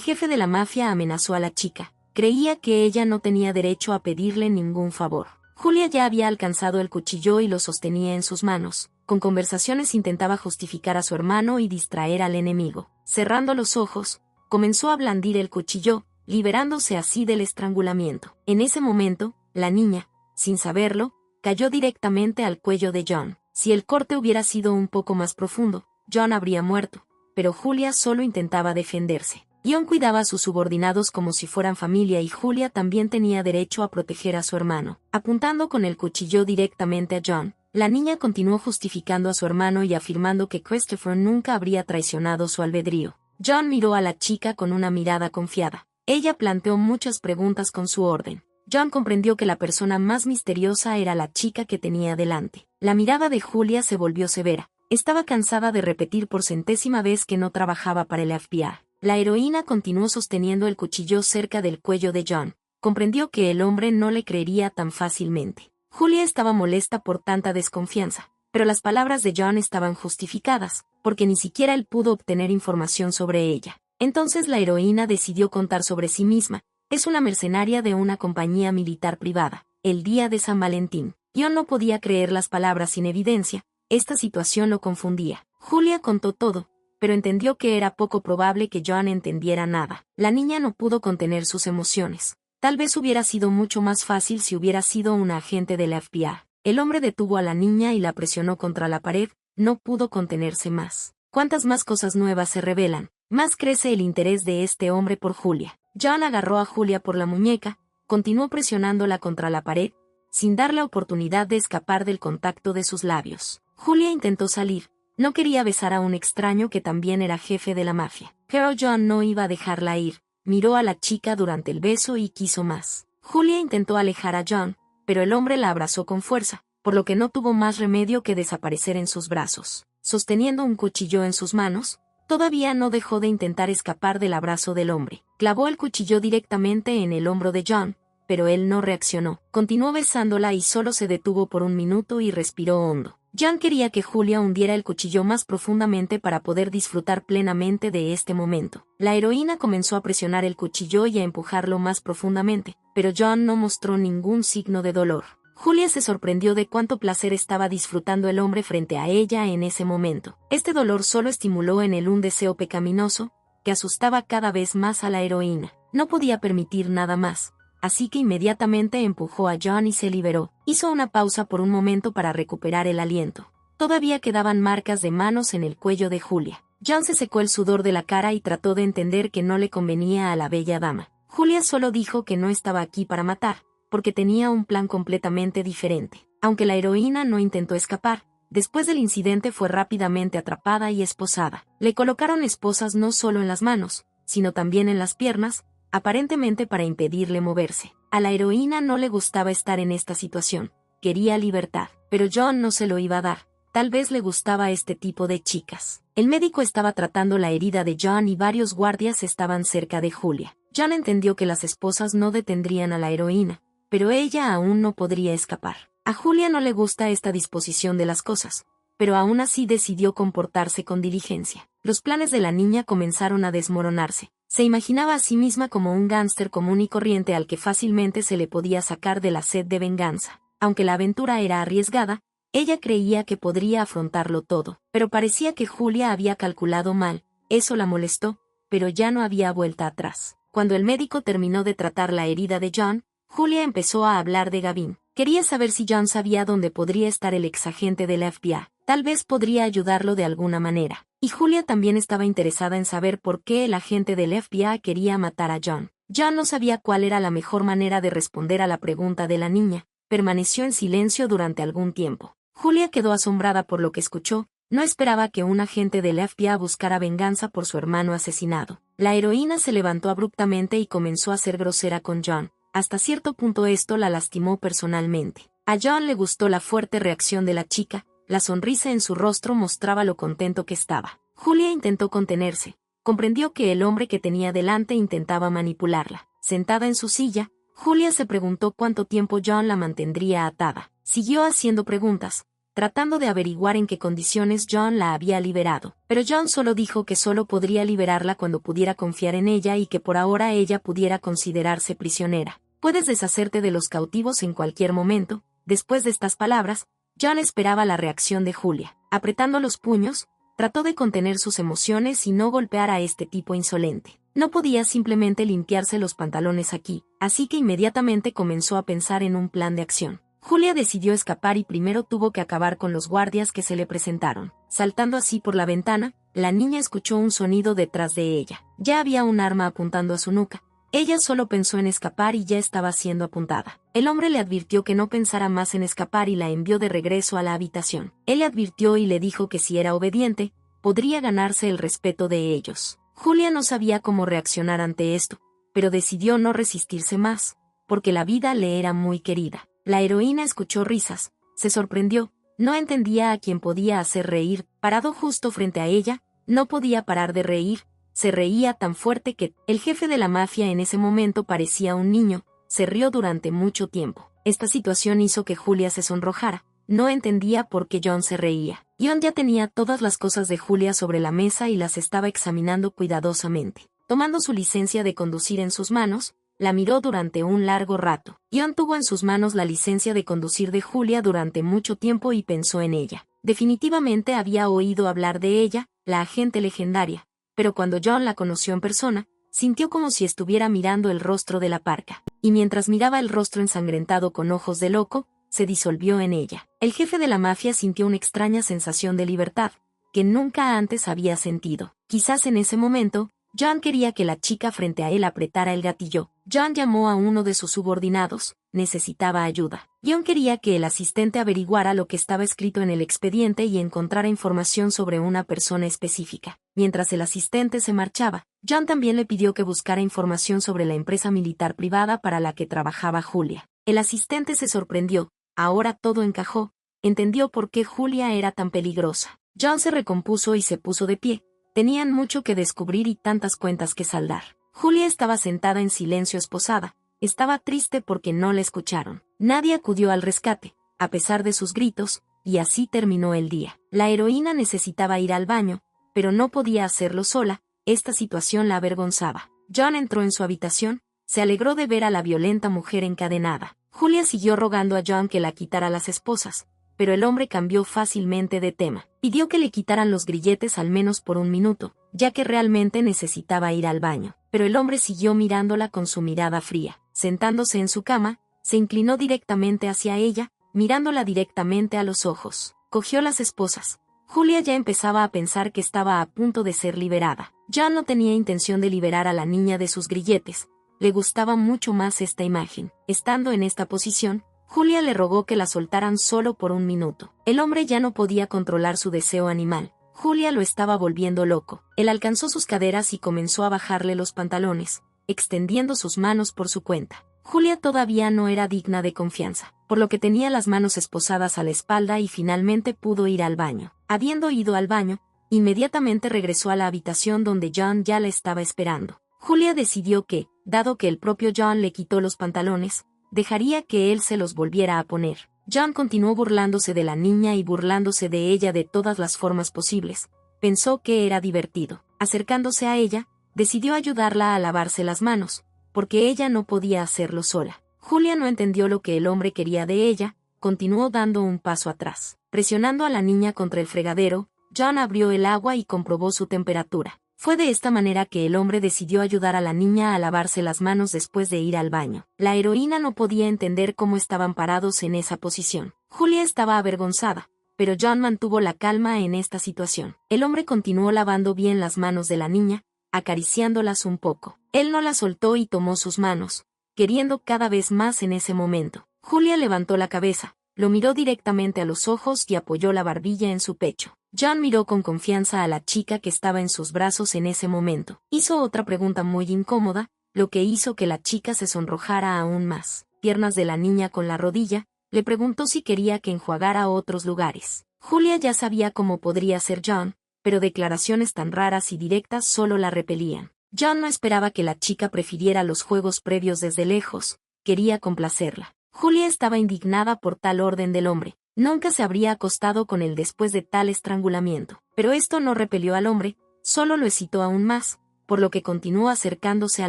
jefe de la mafia amenazó a la chica, creía que ella no tenía derecho a pedirle ningún favor. Julia ya había alcanzado el cuchillo y lo sostenía en sus manos. Con conversaciones intentaba justificar a su hermano y distraer al enemigo. Cerrando los ojos, comenzó a blandir el cuchillo, liberándose así del estrangulamiento. En ese momento, la niña, sin saberlo, cayó directamente al cuello de John. Si el corte hubiera sido un poco más profundo, John habría muerto, pero Julia solo intentaba defenderse. John cuidaba a sus subordinados como si fueran familia y Julia también tenía derecho a proteger a su hermano. Apuntando con el cuchillo directamente a John, la niña continuó justificando a su hermano y afirmando que Christopher nunca habría traicionado su albedrío. John miró a la chica con una mirada confiada. Ella planteó muchas preguntas con su orden. John comprendió que la persona más misteriosa era la chica que tenía delante. La mirada de Julia se volvió severa. Estaba cansada de repetir por centésima vez que no trabajaba para el FBI. La heroína continuó sosteniendo el cuchillo cerca del cuello de John. Comprendió que el hombre no le creería tan fácilmente. Julia estaba molesta por tanta desconfianza, pero las palabras de John estaban justificadas, porque ni siquiera él pudo obtener información sobre ella. Entonces la heroína decidió contar sobre sí misma. Es una mercenaria de una compañía militar privada. El día de San Valentín. John no podía creer las palabras sin evidencia. Esta situación lo confundía. Julia contó todo, pero entendió que era poco probable que John entendiera nada. La niña no pudo contener sus emociones. Tal vez hubiera sido mucho más fácil si hubiera sido una agente del FBI. El hombre detuvo a la niña y la presionó contra la pared, no pudo contenerse más. Cuantas más cosas nuevas se revelan, más crece el interés de este hombre por Julia. John agarró a Julia por la muñeca, continuó presionándola contra la pared, sin darle oportunidad de escapar del contacto de sus labios. Julia intentó salir, No quería besar a un extraño que también era jefe de la mafia. Pero John no iba a dejarla ir. Miró a la chica durante el beso y quiso más. Julia intentó alejar a John, pero el hombre la abrazó con fuerza, por lo que no tuvo más remedio que desaparecer en sus brazos. Sosteniendo un cuchillo en sus manos, todavía no dejó de intentar escapar del abrazo del hombre. Clavó el cuchillo directamente en el hombro de John, pero él no reaccionó. Continuó besándola y solo se detuvo por un minuto y respiró hondo. John quería que Julia hundiera el cuchillo más profundamente para poder disfrutar plenamente de este momento. La heroína comenzó a presionar el cuchillo y a empujarlo más profundamente, pero John no mostró ningún signo de dolor. Julia se sorprendió de cuánto placer estaba disfrutando el hombre frente a ella en ese momento. Este dolor solo estimuló en él un deseo pecaminoso, que asustaba cada vez más a la heroína. No podía permitir nada más. Así que inmediatamente empujó a John y se liberó. Hizo una pausa por un momento para recuperar el aliento. Todavía quedaban marcas de manos en el cuello de Julia. John se secó el sudor de la cara y trató de entender que no le convenía a la bella dama. Julia solo dijo que no estaba aquí para matar, porque tenía un plan completamente diferente. Aunque la heroína no intentó escapar, después del incidente fue rápidamente atrapada y esposada. Le colocaron esposas no solo en las manos, sino también en las piernas, aparentemente para impedirle moverse. A la heroína no le gustaba estar en esta situación, quería libertad, pero John no se lo iba a dar. Tal vez le gustaba este tipo de chicas. El médico estaba tratando la herida de John y varios guardias estaban cerca de Julia. John entendió que las esposas no detendrían a la heroína, pero ella aún no podría escapar. A Julia no le gusta esta disposición de las cosas, pero aún así decidió comportarse con diligencia. Los planes de la niña comenzaron a desmoronarse. Se imaginaba a sí misma como un gángster común y corriente al que fácilmente se le podía sacar de la sed de venganza. Aunque la aventura era arriesgada, ella creía que podría afrontarlo todo, pero parecía que Julia había calculado mal. Eso la molestó, pero ya no había vuelta atrás. Cuando el médico terminó de tratar la herida de John, Julia empezó a hablar de Gavin. Quería saber si John sabía dónde podría estar el exagente del FBI. Tal vez podría ayudarlo de alguna manera. Y Julia también estaba interesada en saber por qué el agente del FBI quería matar a John. John no sabía cuál era la mejor manera de responder a la pregunta de la niña. Permaneció en silencio durante algún tiempo. Julia quedó asombrada por lo que escuchó. No esperaba que un agente del FBI buscara venganza por su hermano asesinado. La heroína se levantó abruptamente y comenzó a ser grosera con John. Hasta cierto punto esto la lastimó personalmente. A John le gustó la fuerte reacción de la chica. La sonrisa en su rostro mostraba lo contento que estaba. Julia intentó contenerse. Comprendió que el hombre que tenía delante intentaba manipularla. Sentada en su silla, Julia se preguntó cuánto tiempo John la mantendría atada. Siguió haciendo preguntas, tratando de averiguar en qué condiciones John la había liberado. Pero John solo dijo que solo podría liberarla cuando pudiera confiar en ella y que por ahora ella pudiera considerarse prisionera. Puedes deshacerte de los cautivos en cualquier momento. Después de estas palabras, John esperaba la reacción de Julia. Apretando los puños, trató de contener sus emociones y no golpear a este tipo insolente. No podía simplemente limpiarse los pantalones aquí, así que inmediatamente comenzó a pensar en un plan de acción. Julia decidió escapar y primero tuvo que acabar con los guardias que se le presentaron. Saltando así por la ventana, la niña escuchó un sonido detrás de ella. Ya había un arma apuntando a su nuca. Ella solo pensó en escapar y ya estaba siendo apuntada. El hombre le advirtió que no pensara más en escapar y la envió de regreso a la habitación. Él le advirtió y le dijo que si era obediente, podría ganarse el respeto de ellos. Julia no sabía cómo reaccionar ante esto, pero decidió no resistirse más, porque la vida le era muy querida. La heroína escuchó risas, se sorprendió, no entendía a quién podía hacer reír. Parado justo frente a ella, no podía parar de reír. Se reía tan fuerte que el jefe de la mafia en ese momento parecía un niño. Se rió durante mucho tiempo. Esta situación hizo que Julia se sonrojara. No entendía por qué John se reía. John ya tenía todas las cosas de Julia sobre la mesa y las estaba examinando cuidadosamente. Tomando su licencia de conducir en sus manos, la miró durante un largo rato. John tuvo en sus manos la licencia de conducir de Julia durante mucho tiempo y pensó en ella. Definitivamente había oído hablar de ella, la agente legendaria. Pero cuando John la conoció en persona, sintió como si estuviera mirando el rostro de la parca. Y mientras miraba el rostro ensangrentado con ojos de loco, se disolvió en ella. El jefe de la mafia sintió una extraña sensación de libertad, que nunca antes había sentido. Quizás en ese momento, John quería que la chica frente a él apretara el gatillo. John llamó a uno de sus subordinados, necesitaba ayuda. John quería que el asistente averiguara lo que estaba escrito en el expediente y encontrara información sobre una persona específica. Mientras el asistente se marchaba, John también le pidió que buscara información sobre la empresa militar privada para la que trabajaba Julia. El asistente se sorprendió, ahora todo encajó, entendió por qué Julia era tan peligrosa. John se recompuso y se puso de pie. Tenían mucho que descubrir y tantas cuentas que saldar. Julia estaba sentada en silencio esposada. Estaba triste porque no la escucharon. Nadie acudió al rescate, a pesar de sus gritos, y así terminó el día. La heroína necesitaba ir al baño, pero no podía hacerlo sola, esta situación la avergonzaba. John entró en su habitación, se alegró de ver a la violenta mujer encadenada. Julia siguió rogando a John que la quitara las esposas, pero el hombre cambió fácilmente de tema. Pidió que le quitaran los grilletes al menos por un minuto, ya que realmente necesitaba ir al baño. Pero el hombre siguió mirándola con su mirada fría. Sentándose en su cama, se inclinó directamente hacia ella, mirándola directamente a los ojos. Cogió las esposas. Julia ya empezaba a pensar que estaba a punto de ser liberada. John no tenía intención de liberar a la niña de sus grilletes. Le gustaba mucho más esta imagen. Estando en esta posición, Julia le rogó que la soltaran solo por un minuto. El hombre ya no podía controlar su deseo animal. Julia lo estaba volviendo loco. Él alcanzó sus caderas y comenzó a bajarle los pantalones, extendiendo sus manos por su cuenta. Julia todavía no era digna de confianza, por lo que tenía las manos esposadas a la espalda y finalmente pudo ir al baño. Habiendo ido al baño, inmediatamente regresó a la habitación donde John ya la estaba esperando. Julia decidió que, dado que el propio John le quitó los pantalones, dejaría que él se los volviera a poner. John continuó burlándose de la niña y burlándose de ella de todas las formas posibles. Pensó que era divertido. Acercándose a ella, decidió ayudarla a lavarse las manos, porque ella no podía hacerlo sola. Julia no entendió lo que el hombre quería de ella, continuó dando un paso atrás. Presionando a la niña contra el fregadero, John abrió el agua y comprobó su temperatura. Fue de esta manera que el hombre decidió ayudar a la niña a lavarse las manos después de ir al baño. La heroína no podía entender cómo estaban parados en esa posición. Julia estaba avergonzada, pero John mantuvo la calma en esta situación. El hombre continuó lavando bien las manos de la niña, acariciándolas un poco. Él no la soltó y tomó sus manos, queriendo cada vez más en ese momento. Julia levantó la cabeza, lo miró directamente a los ojos y apoyó la barbilla en su pecho. John miró con confianza a la chica que estaba en sus brazos en ese momento. Hizo otra pregunta muy incómoda, lo que hizo que la chica se sonrojara aún más. Piernas de la niña con la rodilla, le preguntó si quería que enjuagara otros lugares. Julia ya sabía cómo podría ser John, pero declaraciones tan raras y directas solo la repelían. John no esperaba que la chica prefiriera los juegos previos desde lejos, quería complacerla. Julia estaba indignada por tal orden del hombre. Nunca se habría acostado con él después de tal estrangulamiento. Pero esto no repelió al hombre, solo lo excitó aún más, por lo que continuó acercándose a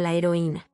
la heroína.